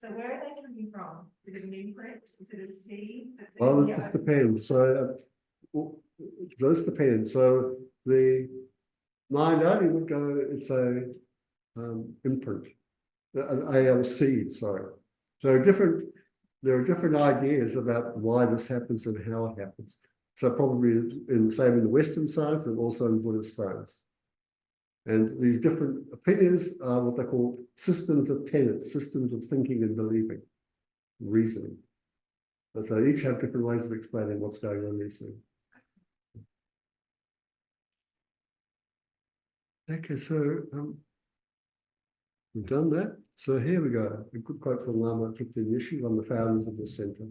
So where are they coming from? Is it an imprint? Is it a seed? Well, it just depends. So those depend. So the mind only would go, it's a imprint, a seed, sorry. So there are different ideas about why this happens and how it happens. So probably same in the Western science and also in Buddhist science. And these different opinions are what they call systems of tenets, systems of thinking and believing, reasoning. And so each have different ways of explaining what's going on in these things. Okay, so we've done that. So here we go. A good quote from Lama Tripta, one of the founders of the center.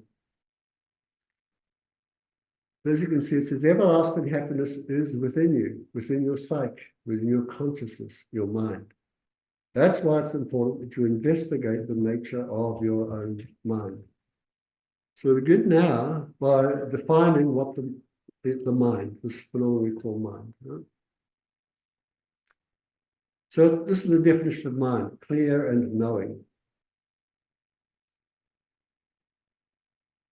As you can see, it says, everlasting happiness is within you, within your psyche, within your consciousness, your mind. That's why it's important that you investigate the nature of your own mind. So we begin now by defining what the mind, this phenomenon we call mind. Right? So this is the definition of mind, clear and knowing.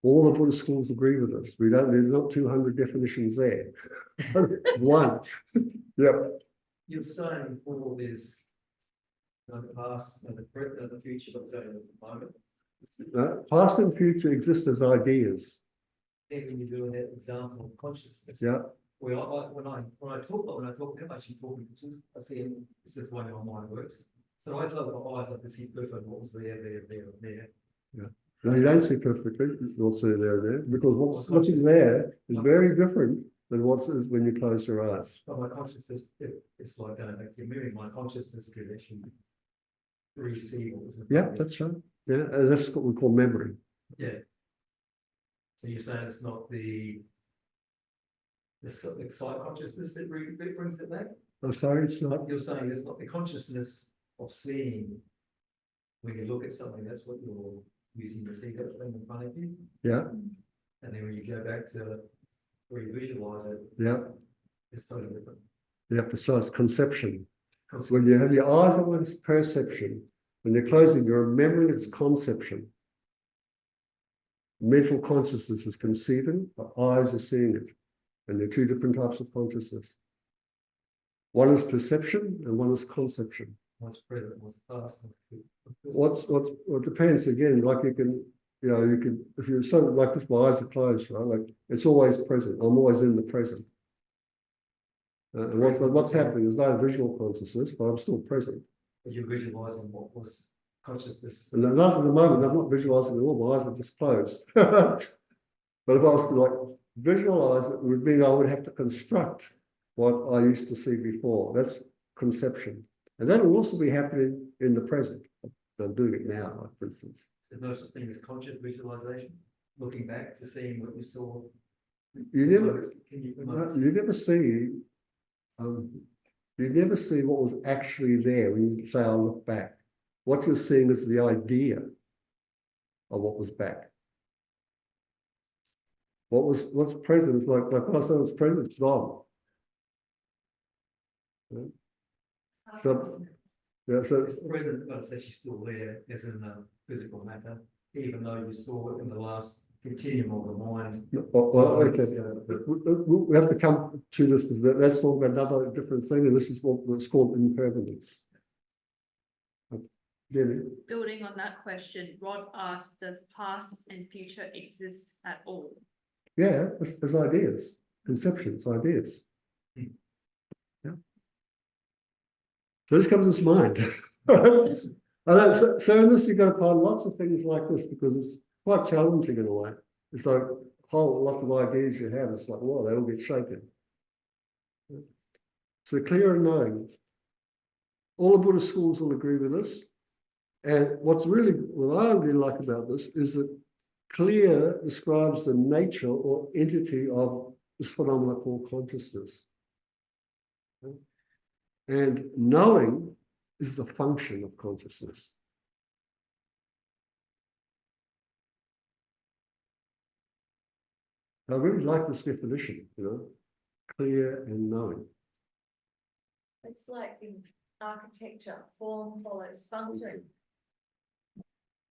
All the Buddhist schools agree with us. There's not 200 definitions there. One. Yep. You're saying before there's no past, no the future, but only the moment. Past and future exist as ideas. Then when you're doing that example of consciousness. Yeah. When I talk, I'm actually talking to, I see this is the way my mind works. So I close my eyes, I can see perfect what was there. Yeah. No, you don't see perfectly what's there, because what's looking there is very different than what is when you close your eyes. But my consciousness, it's like going back to memory, my consciousness could actually receive what was. Yeah, that's right. Yeah, that's what we call memory. Yeah. So you're saying it's not the side consciousness that brings it back? I'm sorry, it's not. You're saying it's not the consciousness of seeing. When you look at something, that's what you're using to see that thing in front of you. Yeah, And then when you go back to where you visualize it, yeah, it's totally different. yeah, besides conception. When you have your eyes on it's perception, when you're closing, you're remembering its conception. Mental consciousness is conceiving, the eyes are seeing it. And there are two different types of consciousness. One is perception and one is conception. What's present, what's past, What depends again, like you can, if you're something like this, my eyes are closed, right? Like it's always present. I'm always in the present. And what's happening is no visual consciousness, but I'm still present. But you're visualizing what was consciousness. And not at the moment, I'm not visualizing at all. My eyes are just closed. But if I was to like visualize it, would mean I would have to construct what I used to see before. That's conception. And that will also be happening in the present. I'm doing it now, like for instance. There's no such thing as conscious visualization, looking back to seeing what you saw. You never, Can you, you never see what was actually there when you say, I'll look back. What you're seeing is the idea of what was back. What's present, like when I say what's present, it's gone. So, yeah, so it's present, but it's actually still there as in the physical matter, even though you saw it in the last continuum of the mind. okay. We have to come to this because that's all about another different thing, and this is what's called impermanence. Jenny? Building on that question, Rod asked, does past and future exist at all? Yeah, as ideas, conceptions, ideas. Yeah. So this comes to mind. So in this, you've got to find lots of things like this because it's quite challenging in a way. It's like lots of ideas you have, it's like, well, they all get shaken. So clear and knowing. All the Buddhist schools will agree with this. And what I really like about this is that clear describes the nature or entity of this phenomena called consciousness. And knowing is the function of consciousness. I really like this definition, clear and knowing. It's like in architecture, form follows function.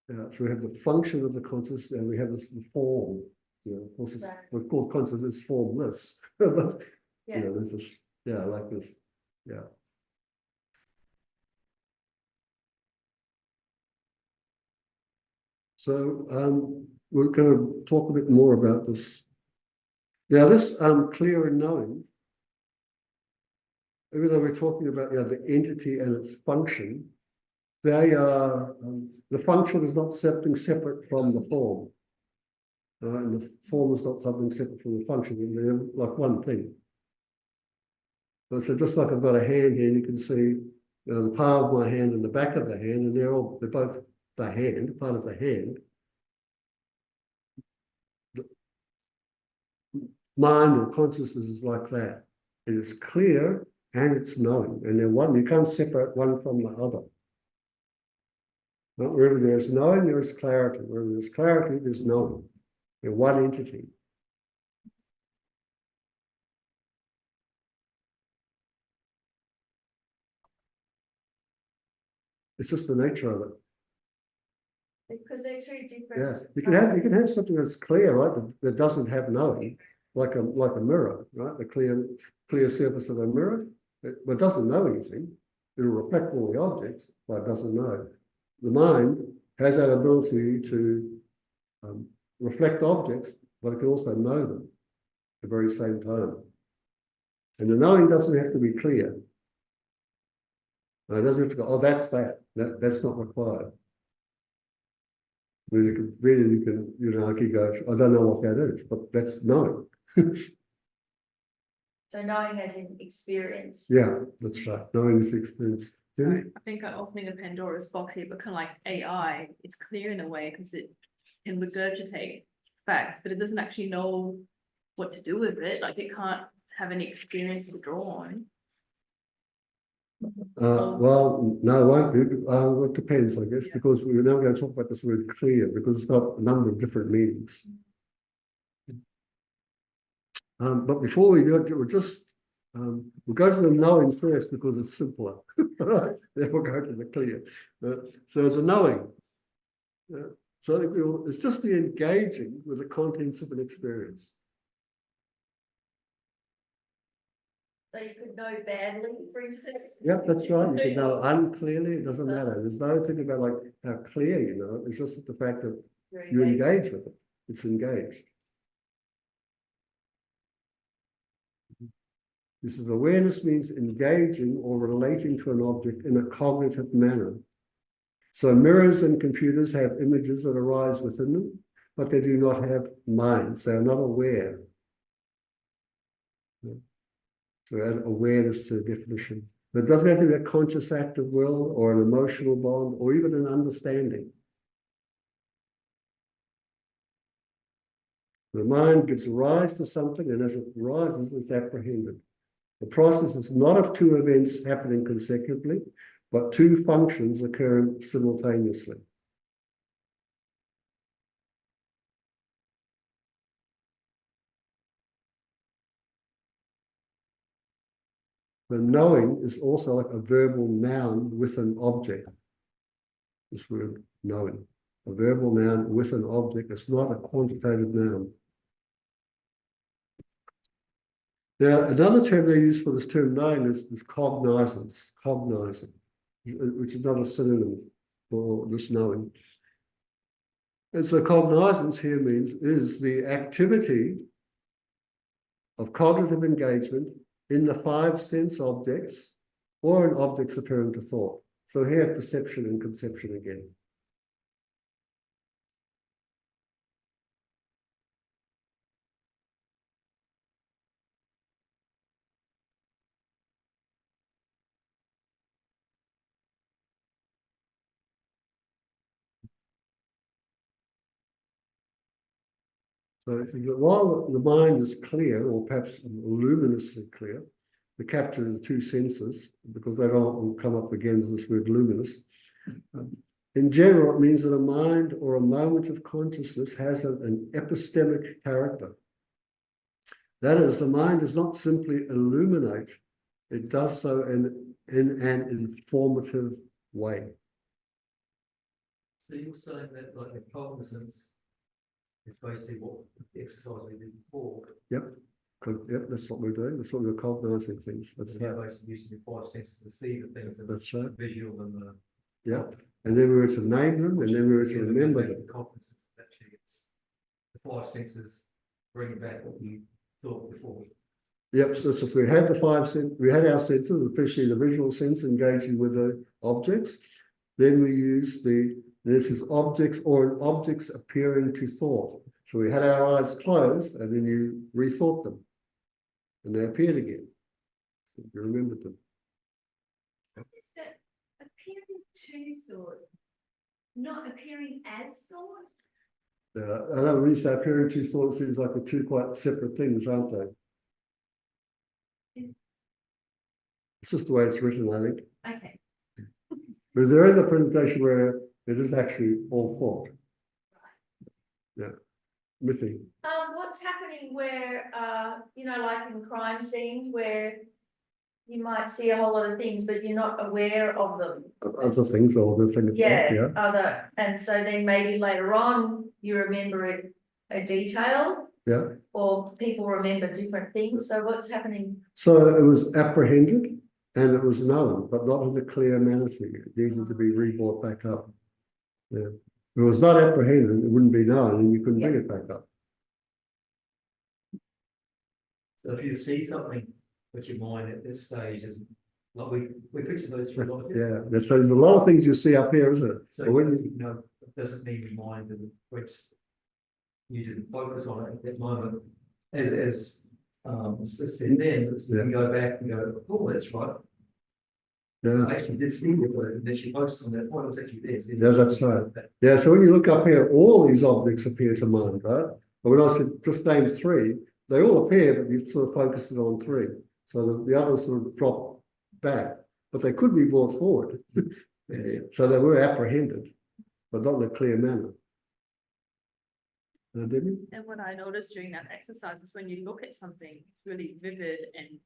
Yeah, so we have the function of the consciousness and we have the form. Of course, of course, consciousness is formless, but Yeah. there's this, I like this, yeah. So we're going to talk a bit more about this. Yeah, this clear and knowing, even though we're talking about the entity and its function, they are the function is not something separate from the form, and the form is not something separate from the function. They're like one thing. So just like I've got a hand here, you can see the palm of my hand and the back of the hand, and they're both the hand, part of the hand. Mind or consciousness is like that. It is clear and it's knowing, and they're one. You can't separate one from the other. Not wherever there is knowing, there is clarity. Wherever there's clarity, there's knowing. They're one entity. It's just the nature of it. Because they're two different. Yeah, you can have something that's clear, right? That doesn't have knowing, like a mirror, right? The clear surface of a mirror, but doesn't know anything. It'll reflect all the objects, but it doesn't know. The mind has that ability to reflect objects, but it can also know them at the very same time. And the knowing doesn't have to be clear. It doesn't have to go, oh, that's that. That's not required. I mean, you can, like he goes, I don't know what that is, but that's knowing. So knowing as in experience. Yeah, that's right. Knowing is experience. So Yeah. I think I'm opening a Pandora's box here, but kind of like AI, it's clear in a way because it can regurgitate facts, but it doesn't actually know what to do with it. Like it can't have any experience to draw on. Well, no, it won't be. It depends, I guess, because we're now going to talk about this word clear because it's got a number of different meanings. But before we do it, we'll just we'll go to the knowing first because it's simpler. Right? Then we'll go to the clear. So it's a knowing. So I think it's just the engaging with the contents of an experience. So you could know badly, for instance. Yep, that's right. You can know unclearly, it doesn't matter. There's no thing about like how clear you know. It's just the fact that you engage with it. It's engaged. This is awareness means engaging or relating to an object in a cognitive manner. So mirrors and computers have images that arise within them, but they do not have minds. They are not aware. So add awareness to the definition. But it doesn't have to be a conscious act of will or an emotional bond or even an understanding. The mind gives rise to something, and as it rises, it's apprehended. The process is not of two events happening consecutively, but two functions occurring simultaneously. But knowing is also like a verbal noun with an object. This word knowing. A verbal noun with an object. It's not a quantitative noun. Now, another term they use for this term knowing is cognizance, cognizing, which is not a synonym for this knowing. And so cognizance here is the activity of cognitive engagement in the five sense objects or in objects appearing to thought. So here perception and conception again. So while the mind is clear, or perhaps luminously clear, the capture of the two senses, because they will come up again with this word luminous. In general, it means that a mind or a moment of consciousness has an epistemic character. That is, the mind does not simply illuminate, it does so in an informative way. So you're saying that like the cognizance is basically what the exercise we did before. Yep, that's what we're doing. That's what we're cognizing things. That's So you're right. basically using your five senses to see the things. That's right. The visual and the. Yep. And then we were to name them, and then we were to remember them. Cognizance, actually, it's the five senses bringing back what you thought before. Yep, so we had the five senses, we had our senses, especially the visual sense engaging with the objects. Then we use this is objects or objects appearing to thought. So we had our eyes closed and then you rethought them and they appeared again. You remembered them. What is that appearing to thought, not appearing as thought? I know when you say appearing to thought, it seems like the two quite separate things, aren't they? It's just the way it's written, I think. Okay. Because there is a presentation where it is actually all thought. Yeah. Miffy. What's happening where, you know, like in crime scenes where you might see a whole lot of things, but you're not aware of them. Other things or the thing. Yeah, and so then maybe later on you remember a detail. Yeah. Or people remember different things. So what's happening? So it was apprehended and it was known, but not in a clear manner to you. It needed to be re-brought back up. Yeah. If it was not apprehended, it wouldn't be known and you couldn't bring it back up. So if you see something with your mind at this stage is like we picture those through a lot of it. Yeah, there's a lot of things you see up here, isn't it? So but when you know, it doesn't mean your mind and which you didn't focus on it at that moment. As said then, you can go back and go, oh, that's right. Yeah. I actually did see it, and then she focused on that point, it was actually there. So yeah, that's right. Yeah, so when you look up here, all these objects appear to mind, right? But when I said just name three, they all appear, but you've sort of focused it on three. So the others sort of drop back. but they could be brought forward. So they were apprehended, but not in a clear manner. Debbie? And what I noticed during that exercise is when you look at something, it's really vivid and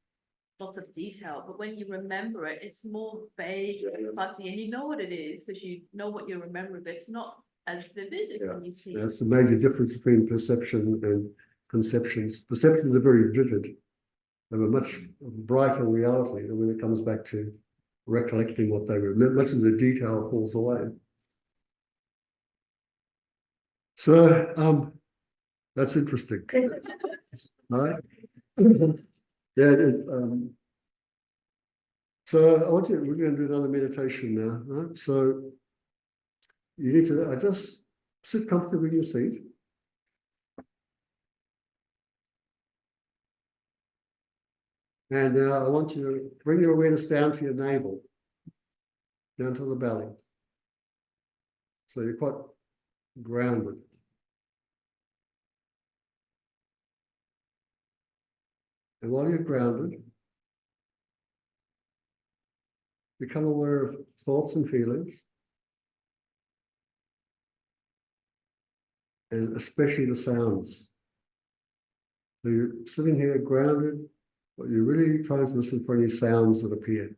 lots of detail, but when you remember it, it's more vague and fuzzy, and you know what it is because you know what you remember, but it's not as vivid as when you see it. That's the major difference between perception and conceptions. Perceptions are very vivid. They have a much brighter reality than when it comes back to recollecting what they remember. Much of the detail falls away. So that's interesting. Right? Yeah, it is. So we're going to do another meditation now. Right? So you need to just sit comfortably in your seat. And now I want you to bring your awareness down to your navel, down to the belly. So you're quite grounded. And while you're grounded, become aware of thoughts and feelings, and especially the sounds. So you're sitting here grounded, but you're really trying to listen for any sounds that appear.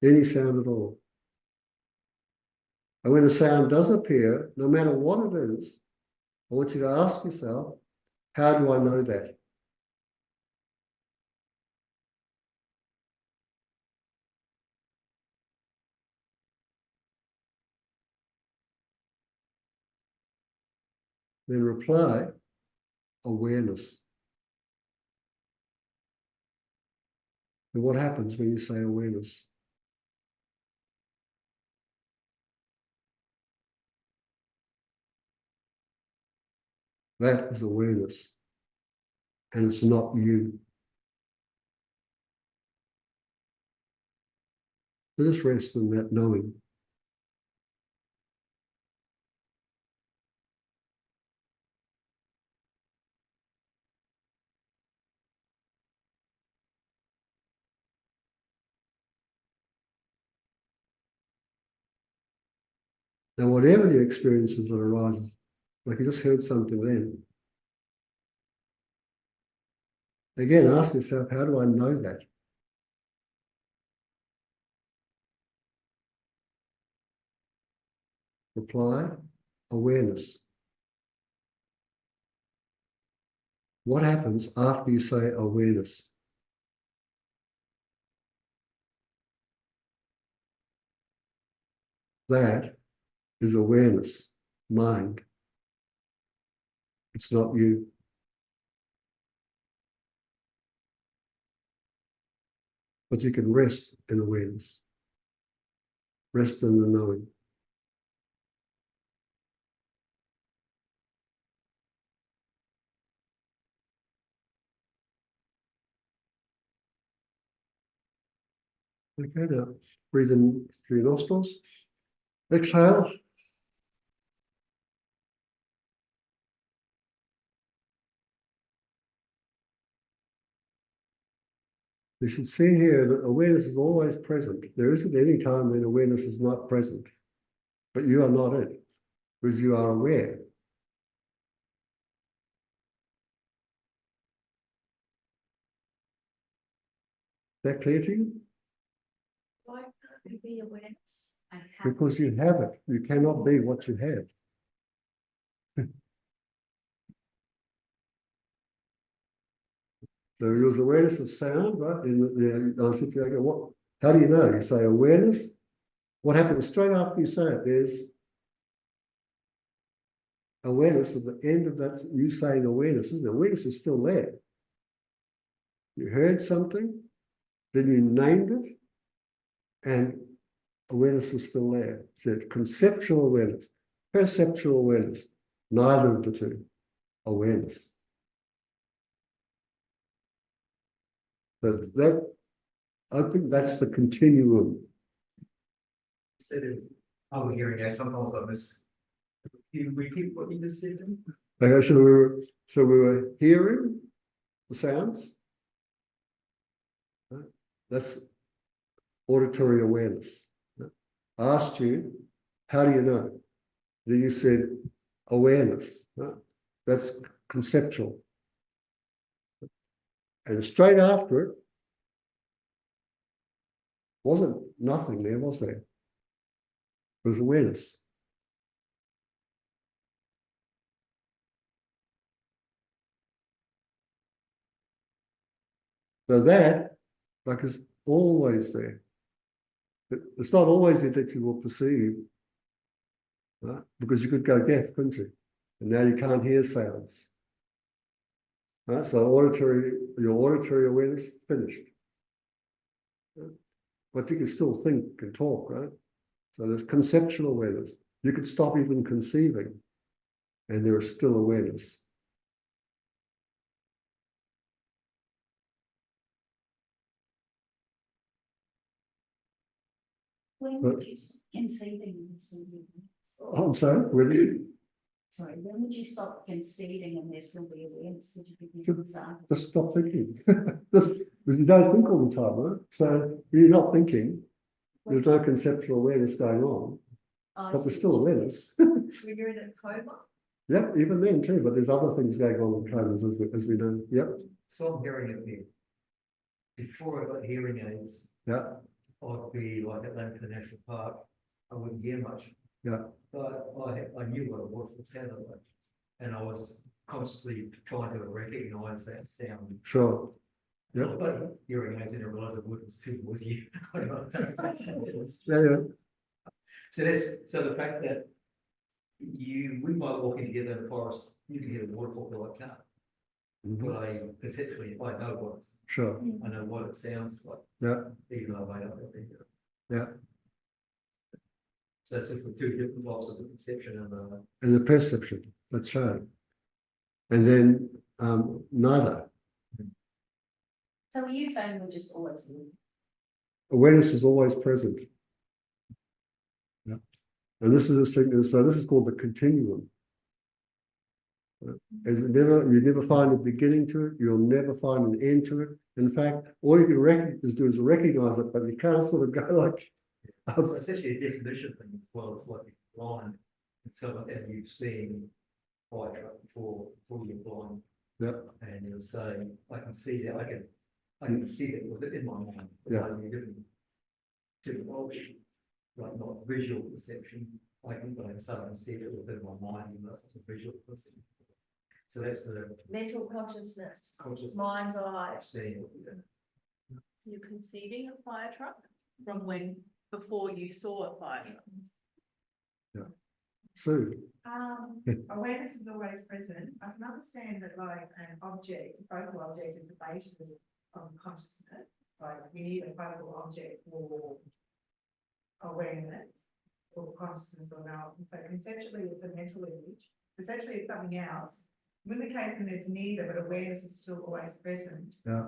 Any sound at all. And when a sound does appear, no matter what it is, I want you to ask yourself, how do I know that? Then reply, awareness. And what happens when you say awareness? That is awareness. And it's not you. So just rest in that knowing. Now, whatever the experiences that arise, like you just heard something then, again, ask yourself, how do I know that? Reply, awareness. What happens after you say awareness? That is awareness, mind. It's not you. But you can rest in awareness. Rest in the knowing. Okay, now breathe in through your nostrils. Exhale. You should see here that awareness is always present. There isn't any time when awareness is not present, but you are not it, because you are aware. Is that clear to you? Why can't it be awareness? Because you have it. You cannot be what you have. So there's awareness of sound, right? In the I sit there, I go, what? How do you know? You say awareness. What happens straight after you say it? There's awareness at the end of that. You saying awareness, isn't it? Awareness is still there. You heard something, then you named it, and awareness is still there. So conceptual awareness, perceptual awareness, neither of the two. Awareness. But that open, that's the continuum. Instead of, oh, we're hearing now, sometimes I miss. Can you repeat what you just said? Okay, so we were hearing the sounds. Right? That's auditory awareness. Right? I asked you, how do you know? Then you said awareness. Right? That's conceptual. And straight after it, wasn't nothing there, was there? It was awareness. So that, like, is always there. It's not always there that you will perceive, right? Because you could go deaf, couldn't you? And now you can't hear sounds. Right? So your auditory awareness finished. Right? But you can still think and talk, right? So there's conceptual awareness. You could stop even conceiving, and there is still awareness. When But- would you stop conceding and still be awareness? I'm sorry, will you Sorry, when would you stop conceding and there still be awareness? Could you give me an example? just stop thinking? Because you don't think all the time, right? So you're not thinking, there's no conceptual awareness going on, I but there's see. still awareness. When you're in a coma, Yep, even then too, but there's other things going on in comas as we know. Yep, So I'm hearing it here. Before I got hearing aids, yeah, I'd be like at Langton National Park, I wouldn't hear much. yeah, But I knew what it was, it sounded like. And I was consciously trying to recognize that sound. sure. Yeah. But hearing aids, and I realized it was you. I don't know. Yeah, yeah, So the fact that we might walk in together in the forest, you can hear the waterfall, but I can't. mhm, But conceptually, if I know sure. I know what it sounds like. Yeah. Even though I don't know it. Yeah. So that's just the two different types of the perception and the. And the perception, that's right. And then neither. So are you saying we're just always in? Awareness is always present. Yeah. And this is a thing, so this is called the continuum. And you never find a beginning to it, you'll never find an end to it. In fact, all you can do is recognize it, but you can't sort of go like, So it's actually a definition thing as well, it's like blind. And so, and you've seen fire truck before you're blind. Yep. And you'll say, I can see that, I can see that within my mind. Yeah. Like different option, like not visual perception, I can suddenly see it within my mind, and that's a visual perception. So that's the mental consciousness, consciousness. mind's eye. I've seen. So you're conceiving a fire truck from when, before you saw a fire truck? Sue, Awareness is always present. I can understand that like an object, a focal object is the basis of consciousness. Like we need a focal object for awareness or consciousness or not. So conceptually it's a mental image. Conceptually it's something else. In the case when there's neither, but awareness is still always present. yeah,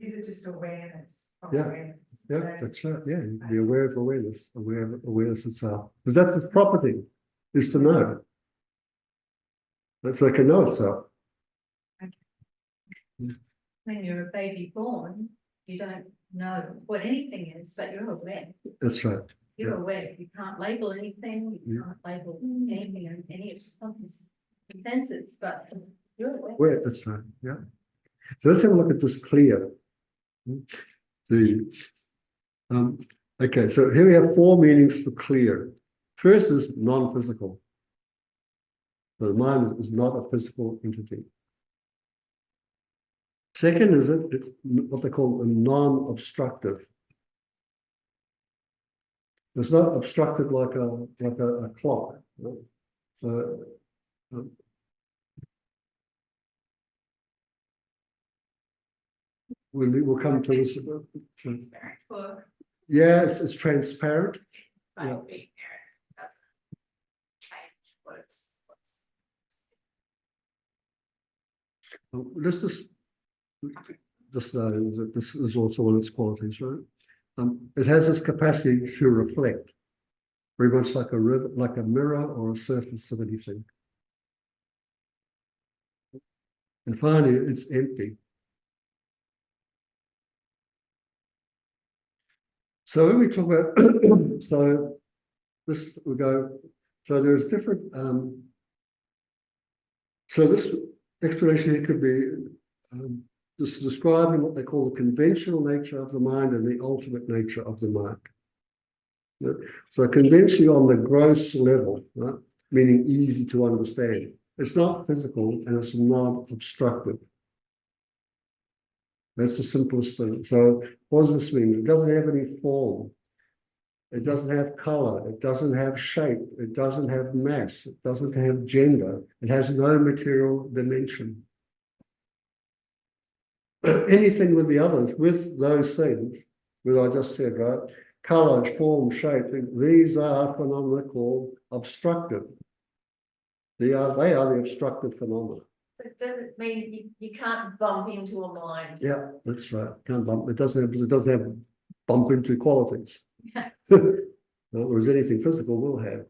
Is it just awareness of Yeah. awareness? yeah, that's right, yeah, you can be aware of awareness, aware of awareness itself. Because that's its property, is to know. That's like it know itself. When you're a baby born, you don't know what anything is, but you're aware. That's right. You're Yeah. aware. You can't label anything, you Yeah. can't label anything in any of these senses, but you're aware. Where, that's right, yeah. So let's have a look at this clear. Okay, so here we have four meanings for clear. First is non-physical. So the mind is not a physical entity. Second is it's what they call a non-obstructive. It's not obstructed like a clock. Right? So we'll come to this. Transparent for Yeah, it's transparent. by Yeah. being there, it doesn't change what's. This is just know that this is also one of its qualities, right? It has this capacity to reflect, very much like a river, like a mirror or a surface of anything. And finally, it's empty. So when we talk about, so this we go, so there's different, so this explanation here could be just describing what they call the conventional nature of the mind and the ultimate nature of the mind. Yeah? So conventional on the gross level, right? Meaning easy to understand. It's not physical and it's not obstructive. That's the simplest thing. So what does this mean? It doesn't have any form. It doesn't have color. It doesn't have shape. It doesn't have mass. It doesn't have gender. It has no material dimension. Anything with the others, with those things, that I just said, right? Color, form, shape, these are phenomena called obstructive. They are the obstructive phenomena. So it doesn't mean you can't bump into a mind. Yeah, that's right. Can't bump. It doesn't have bump into qualities. Yeah. Whereas anything physical will have.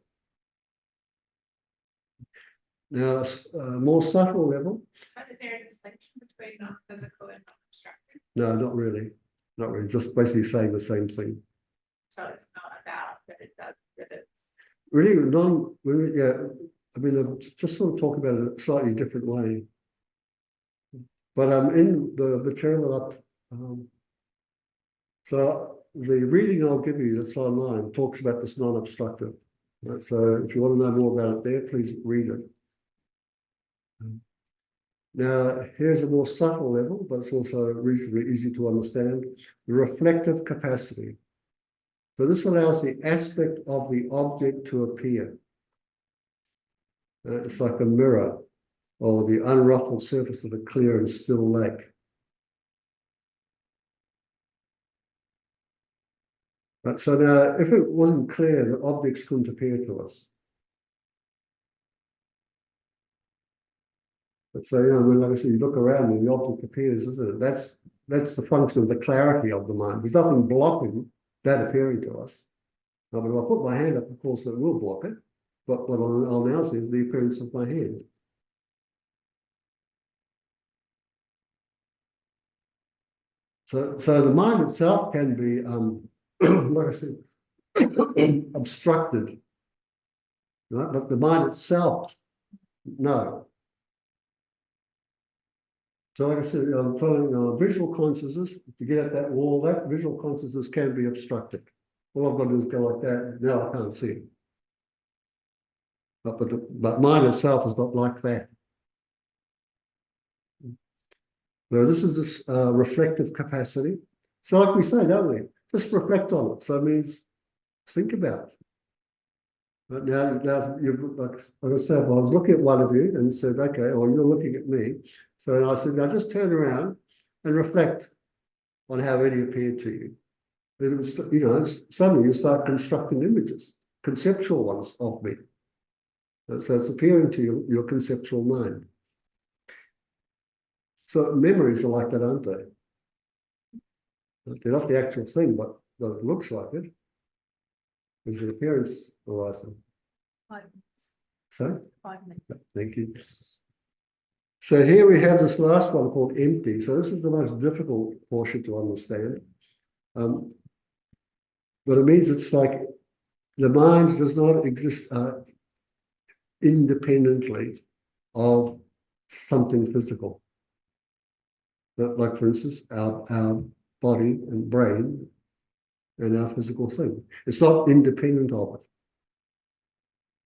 Now, more subtle level. So is there a distinction between non-physical and non-obstructive? No, not really. Not really. Just basically saying the same thing. So it's not about that it does, that it's. Really, yeah. I mean, I'm just sort of talk about it a slightly different way. But in the material that so the reading I'll give you that's online talks about this non-obstructive. Right? So if you want to know more about it there, please read it. Now, here's a more subtle level, but it's also reasonably easy to understand. The reflective capacity. So this allows the aspect of the object to appear. It's like a mirror or the unruffled surface of a clear and still lake. But so now, if it wasn't clear, the objects couldn't appear to us. But so, when like I said, you look around and the object appears, isn't it? That's the function of the clarity of the mind. There's nothing blocking that appearing to us. Now, if I put my hand up, of course, it will block it. But what I'll now see is the appearance of my hand. So the mind itself can be, like I said, obstructed, right? But the mind itself, no. So like I said, following visual consciousness, to get at that wall, that visual consciousness can be obstructed. All I've got to do is go like that. Now I can't see it. But mind itself is not like that. So this is this reflective capacity. So like we say, don't we? Just reflect on it. So it means think about it. But now you've like I said, well, I was looking at one of you and said, okay, or you're looking at me. So I said, now just turn around and reflect on how Eddie appeared to you. Then it was, suddenly you start constructing images, conceptual ones of me. So it's appearing to your conceptual mind. So memories are like that, aren't they? They're not the actual thing, but it looks like it. There's an appearance arising. 5 minutes. Sorry? 5 minutes. Thank you. So here we have this last one called empty. So this is the most difficult portion to understand. But it means it's like the mind does not exist independently of something physical. But like, for instance, our body and brain and our physical thing. It's not independent of it.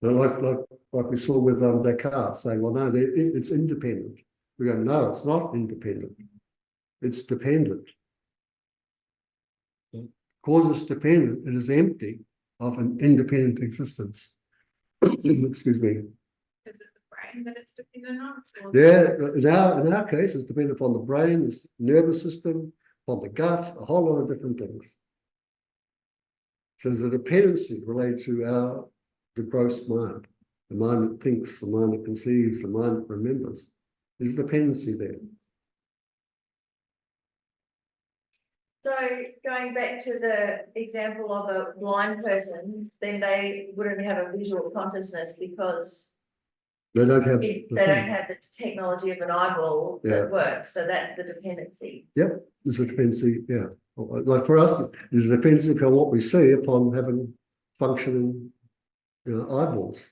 Like we saw with Descartes saying, well, no, it's independent. We go, no, it's not independent. It's dependent. Because it's dependent, it is empty of an independent existence. Excuse me. Is it the brain that it's dependent on? Yeah, in our case, it's dependent upon the brain, the nervous system, upon the gut, a whole lot of different things. So there's a dependency related to the gross mind, the mind that thinks, the mind that conceives, the mind that remembers. There's a dependency there. So going back to the example of a blind person, then they wouldn't have a visual consciousness because They don't have they don't have the technology of an eyeball that works. So that's the dependency. Yep, there's a dependency, yeah. Like for us, it depends upon what we see upon having functioning, eyeballs.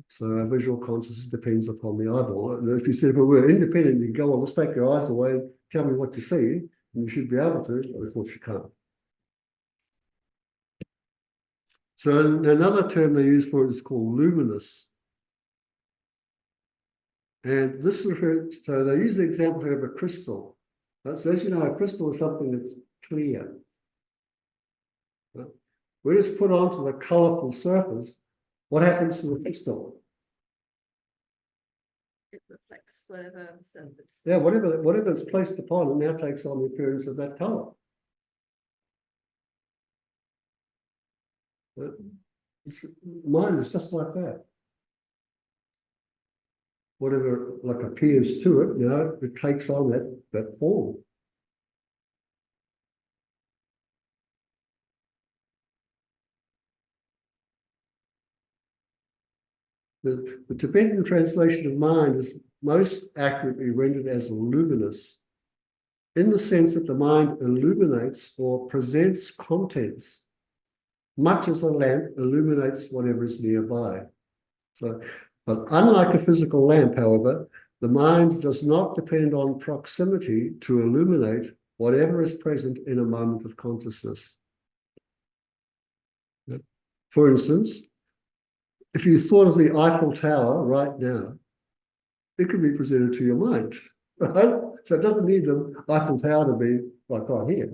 So our visual consciousness depends upon the eyeball. And if you said, if we were independent, you go on, let's take your eyes away, tell me what you see, and you should be able to, but of course you can't. So another term they use for it is called luminous. And this refers, so they use the example here of a crystal. So as you know, a crystal is something that's clear. When it's put onto the colourful surface, what happens to the crystal? It reflects whatever surface. Yeah, whatever it's placed upon, it now takes on the appearance of that colour. Mind is just like that. Whatever like appears to it, now it takes on that form. The Tibetan translation of mind is most accurately rendered as luminous, in the sense that the mind illuminates or presents contents, much as a lamp illuminates whatever is nearby. So, but unlike a physical lamp, however, the mind does not depend on proximity to illuminate whatever is present in a moment of consciousness. For instance, if you thought of the Eiffel Tower right now, it could be presented to your mind, right? So it doesn't need the Eiffel Tower to be like right here.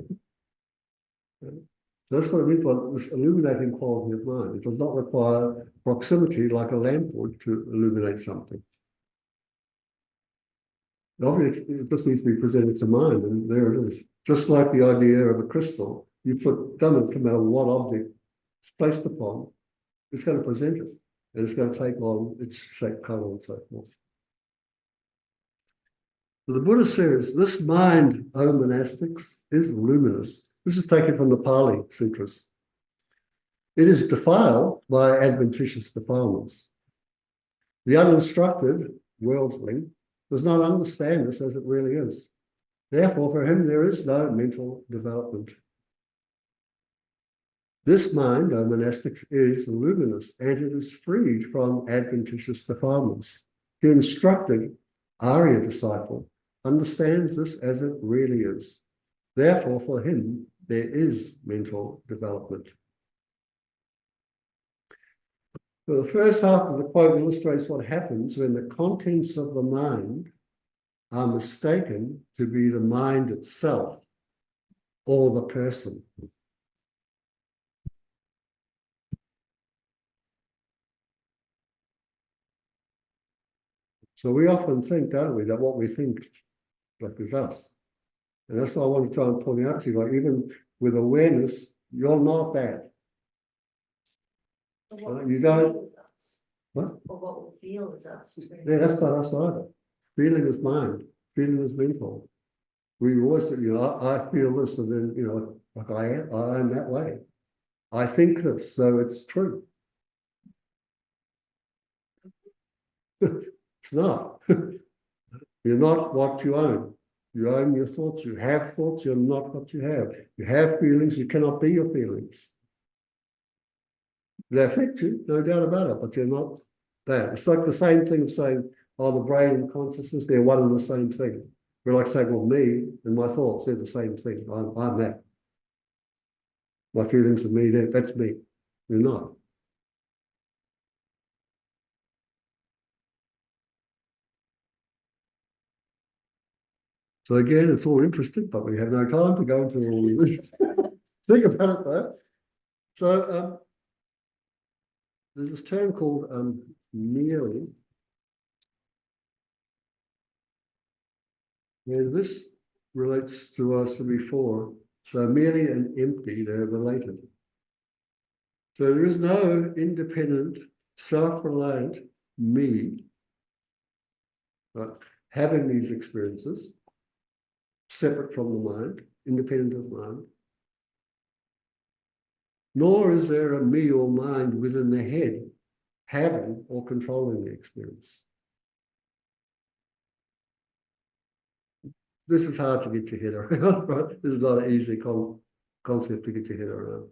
That's what it means by this illuminating quality of mind. It does not require proximity like a lamp would to illuminate something. Obviously, it just needs to be presented to mind, and there it is. Just like the idea of a crystal, you put, doesn't matter what object it's placed upon, it's going to present it, and it's going to take on its shape, color, and so forth. The Buddha says, this mind, O monastics, is luminous. This is taken from the Pali Sutras. It is defiled by adventitious defilements. The uninstructed worldling does not understand this as it really is. Therefore, for him, there is no mental development. This mind, O monastics, is luminous, and it is freed from adventitious defilements. The instructed Arya disciple understands this as it really is. Therefore, for him, there is mental development. So the first half of the quote illustrates what happens when the contents of the mind are mistaken to be the mind itself or the person. So we often think, don't we, that what we think like is us. And that's what I want to try and point out to you, like even with awareness, you're not that. You don't. What? Or what will feel as us. Yeah, that's not us either. Feeling is mind, feeling is mental. We always say, I feel this, and then, like I am that way. I think this, so it's true. It's not. You're not what you own. You own your thoughts. You have thoughts. You're not what you have. You have feelings. You cannot be your feelings. They affect you, no doubt about it, but you're not that. It's like the same thing of saying, oh, the brain and consciousness, they're one and the same thing. We're like saying, well, me and my thoughts, they're the same thing. I'm that. My feelings of me, that's me. You're not. So again, it's all interesting, but we have no time to go into all this. Think about it though. So there's this term called merely. And this relates to us before. So merely and empty, they're related. So there is no independent, self-reliant me having these experiences, separate from the mind, independent of mind. Nor is there a me or mind within the head having or controlling the experience. this is hard to get your head around, right? This is not an easy concept to get your head around.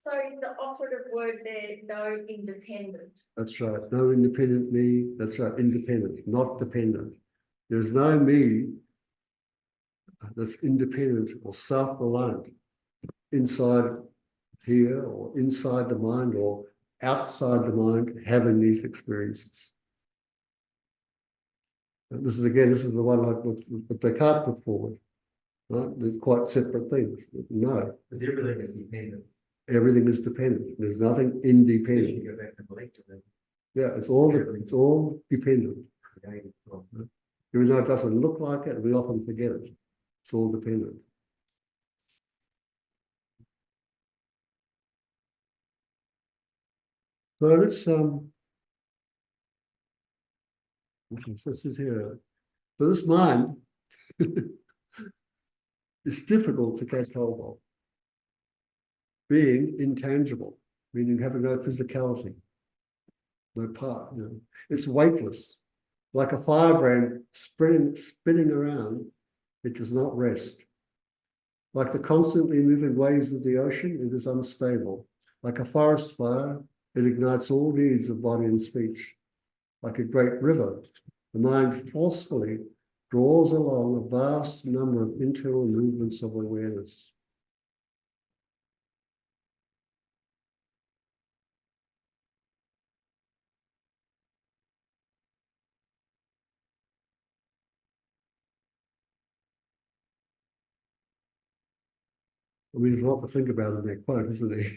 So the operative word there, no independent. That's right. No independent me. That's right. Independent, not dependent. There's no me that's independent or self-reliant inside here or inside the mind or outside the mind having these experiences. And this is the one like what Descartes put forward. Right? They're quite separate things. No, Because everything is dependent. everything is dependent. There's nothing Especially independent. go back to collectively. Yeah, it's all dependent. Created from. Even though it doesn't look like it, we often forget it. It's all dependent. So let's this is here. So this mind is difficult to catch hold of. Being intangible, meaning having no physicality, no part, you know. It's weightless. Like a firebrand spinning around, it does not rest. Like the constantly moving waves of the ocean, it is unstable. Like a forest fire, it ignites all needs of body and speech. Like a great river, the mind forcefully draws along a vast number of internal movements of awareness. I mean, there's a lot to think about in that quote, isn't there?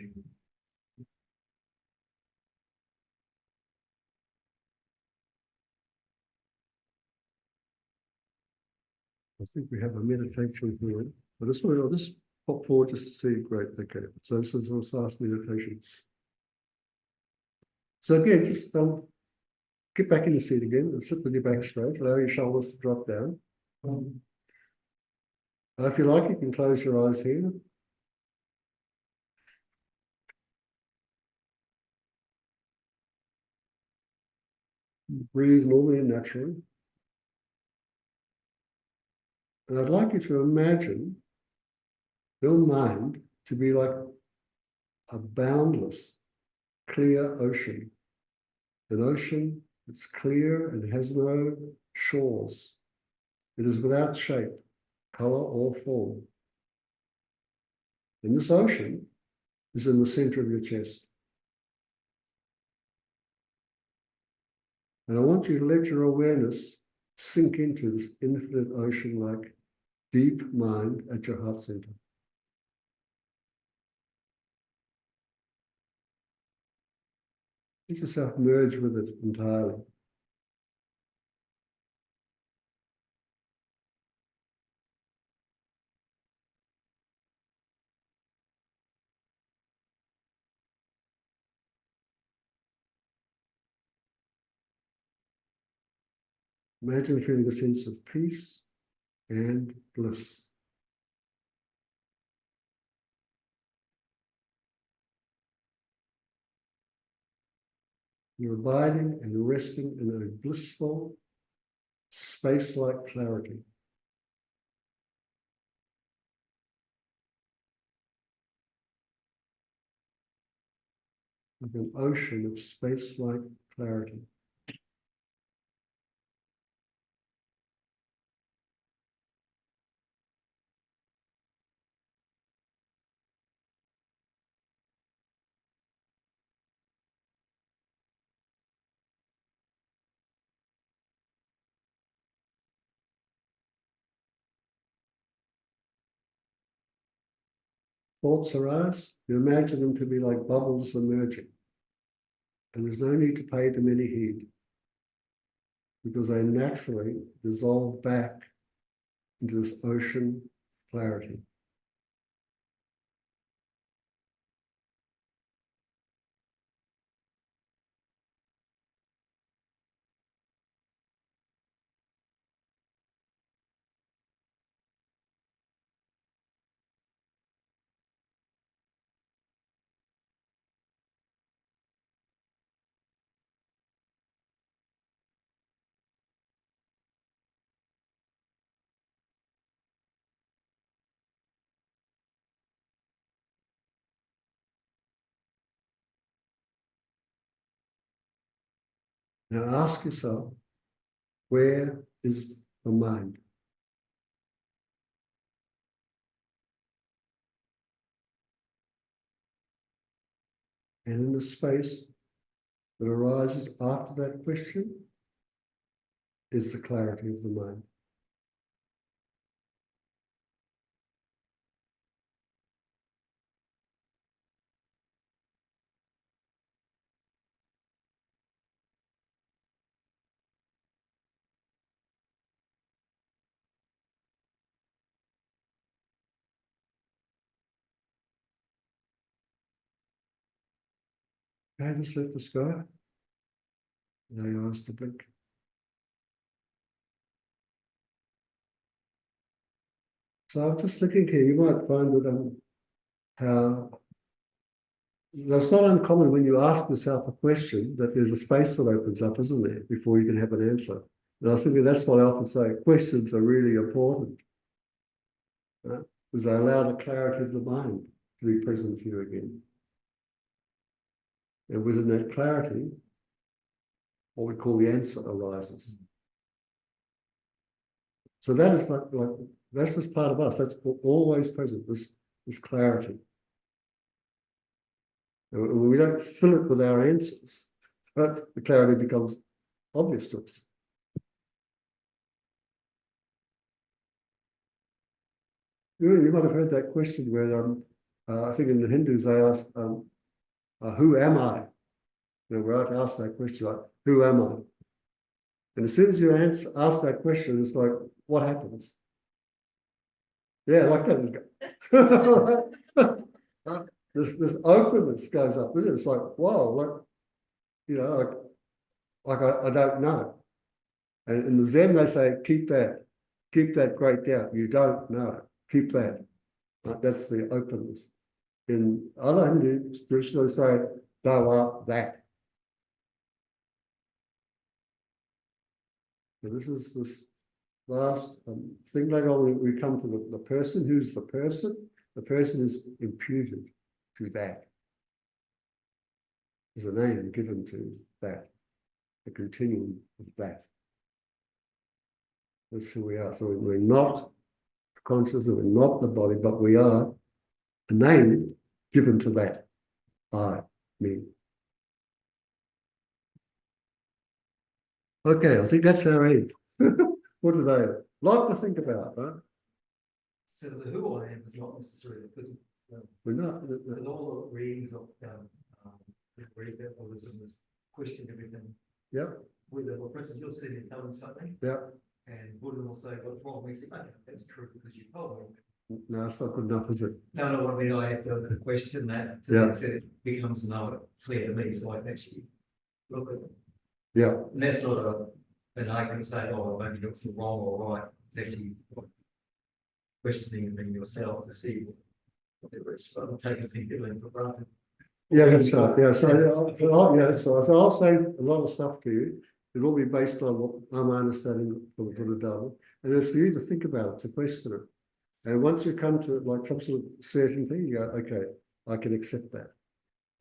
I think we have a meditation here. But I'll just pop forward just to see. Great, okay. So this is the last meditation. So again, just get back in the seat again and sit with your back straight. Allow your shoulders to drop down. If you like, you can close your eyes here. Breathe normally and naturally. And I'd like you to imagine your mind to be like a boundless, clear ocean. An ocean that's clear and has no shores. It is without shape, color, or form. And this ocean is in the center of your chest. And I want you to let your awareness sink into this infinite ocean-like deep mind at your heart center. Let yourself merge with it entirely. Imagine feeling a sense of peace and bliss. You're abiding and resting in a blissful, space-like clarity. Like an ocean of space-like clarity. Thoughts arise, you imagine them to be like bubbles emerging. And there's no need to pay them any heed because they naturally dissolve back into this ocean clarity. Now ask yourself, where is the mind? And in the space that arises after that question is the clarity of the mind. Okay, just let this go. Now you're asked to blink. So I'm just thinking here, you might find that how that's not uncommon when you ask yourself a question that there's a space that opens up, isn't there, before you can have an answer. And I was thinking that's why I often say questions are really important, because they allow the clarity of the mind to be present to you again. And within that clarity, what we call the answer arises. So that is like that's just part of us. That's always present, this clarity. And when we don't fill it with our answers, right, the clarity becomes obvious to us. You might have heard that question where I think in the Hindus they ask, who am I? You know, we're out to ask that question, like, who am I? And as soon as you ask that question, it's like, what happens? Yeah, like that. This openness goes up, isn't it? It's like, wow, like, you know, I don't know. And in the Zen, they say, keep that great doubt. You don't know. Keep that. Right? That's the openness. In other Hindu traditions, they say, thou art that. So this is this last thing later on, we come to the person. Who's the person? The person is imputed to that. There's a name given to that, the continuum of that. That's who we are. So we're not conscious, we're not the body, but we are a name given to that. I, me. Okay, I think that's our end. What did I like to think about, right? So the who I am is not necessarily because We're not. in all the readings of Buddhism is question everything. Yeah. Whether the person you're sitting and telling something, Yeah. and Buddhism will say what's wrong. We say, okay, that's true because you told me. No, it's not good enough, is it? No, I mean I have to question that to Yeah. the extent it becomes now clear to me, so I can actually look at it. Yeah. And that's not an argument to say, oh, maybe you're wrong or right. It's actually questioning in yourself to see whether it's taking people for granted. Yeah, that's right. Yeah, so I'll say a lot of stuff to you. It'll all be based on what my understanding from the Buddha Dharma, and it's for you to think about it, to question it. And once you come to like some sort of certainty, you go, okay, I can accept that,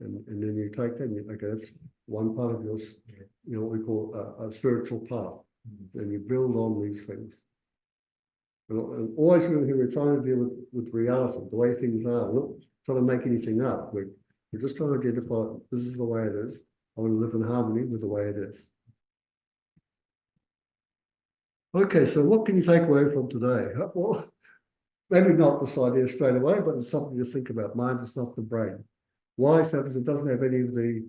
and then you take that. And you, okay, that's one part of yours. You know what we call a spiritual path, and you build on these things. And always remember, we're trying to deal with reality, the way things are. We're not trying to make anything up. We're just trying to identify this is the way it is. I want to live in harmony with the way it is. Okay, so what can you take away from today? Well, maybe not this idea straight away, but it's something to think about. Mind is not the brain. Why is that? Because it doesn't have any of the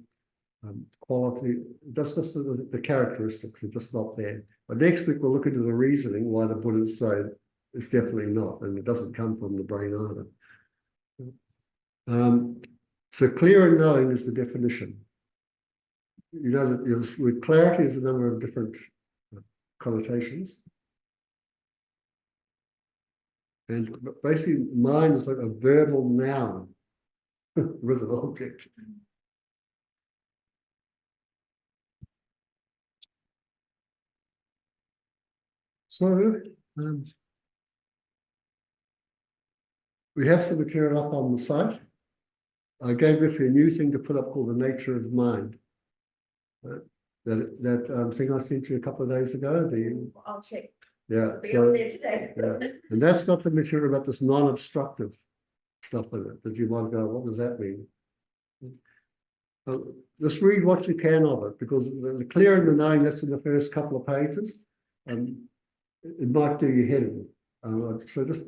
quality, just the characteristics are just not there. But next week we'll look into the reasoning why the Buddhists say it's definitely not, and it doesn't come from the brain either. So clear and knowing is the definition. You know that with clarity is a number of different connotations. And basically mind is like a verbal noun with an object. So we have some material up on the site. I gave Riffy a new thing to put up called the nature of mind. Right? that thing I sent you a couple of days ago, I'll check. yeah, Be so, on there today. yeah, and that's got the material about this non-obstructive stuff in it, that you might go, what does that mean? Just read what you can of it, because the clear and the knowing that's in the first couple of pages, it might do your head in. So just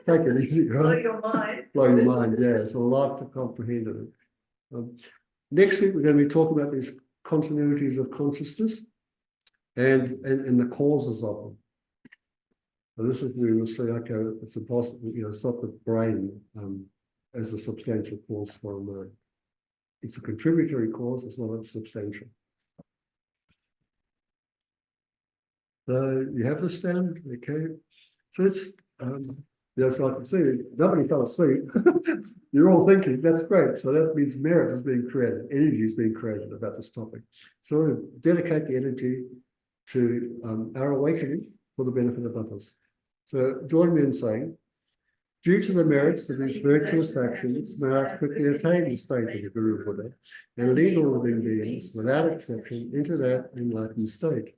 take it easy, Blow right? your mind. Blow your mind, yeah, it's a lot to comprehend in it. Next week, we're going to be talking about these continuities of consciousness and the causes of them. And this is where we'll say, okay, it's impossible, it's not the brain as a substantial cause for a mind. It's a contributory cause, it's not a substantial. So you have this down, okay? So it's, so I can see nobody fell asleep. You're all thinking, that's great. So that means merit is being created, energy is being created about this topic. So dedicate the energy to our awakening for the benefit of others. So join me in saying, due to the merits of these virtuous actions, may I quickly attain the state of the Guru Buddha and lead all living beings, without exception, into that enlightened state.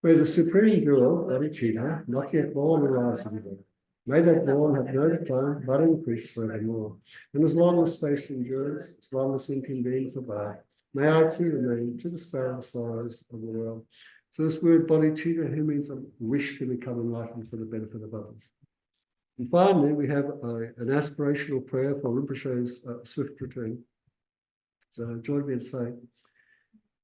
May the supreme jewel, bodhicitta, not yet born, arise in me. May that born have no decline, but increase forevermore. And as long as space endures, as long as thinking beings abide, may I too remain to dispel the sorrows of the world. So this word bodhicitta here means a wish to become enlightened for the benefit of others. And finally, we have an aspirational prayer for Rinpoche's swift return. So join me in saying,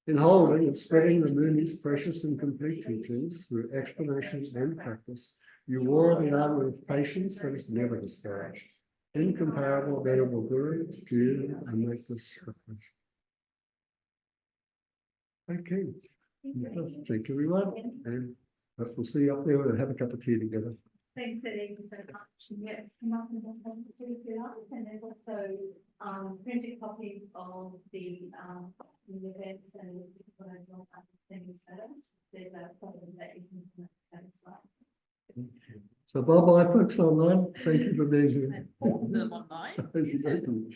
in holding and spreading the Muni's precious and complete teachings through explanation and practice, you wore the armor of patience that is never discouraged. Incomparable, venerable Guru, to you I make this request. Okay. Thank you, everyone. And we'll see you up there and have a cup of tea together. Thanks, Eddie, so much. Yeah, come up and have a tea if you like, and there's also printed copies of the events and what I want things better. There's a problem that isn't that as well. So bye-bye, folks online. Thank you for being here. And all of them online. Thank you.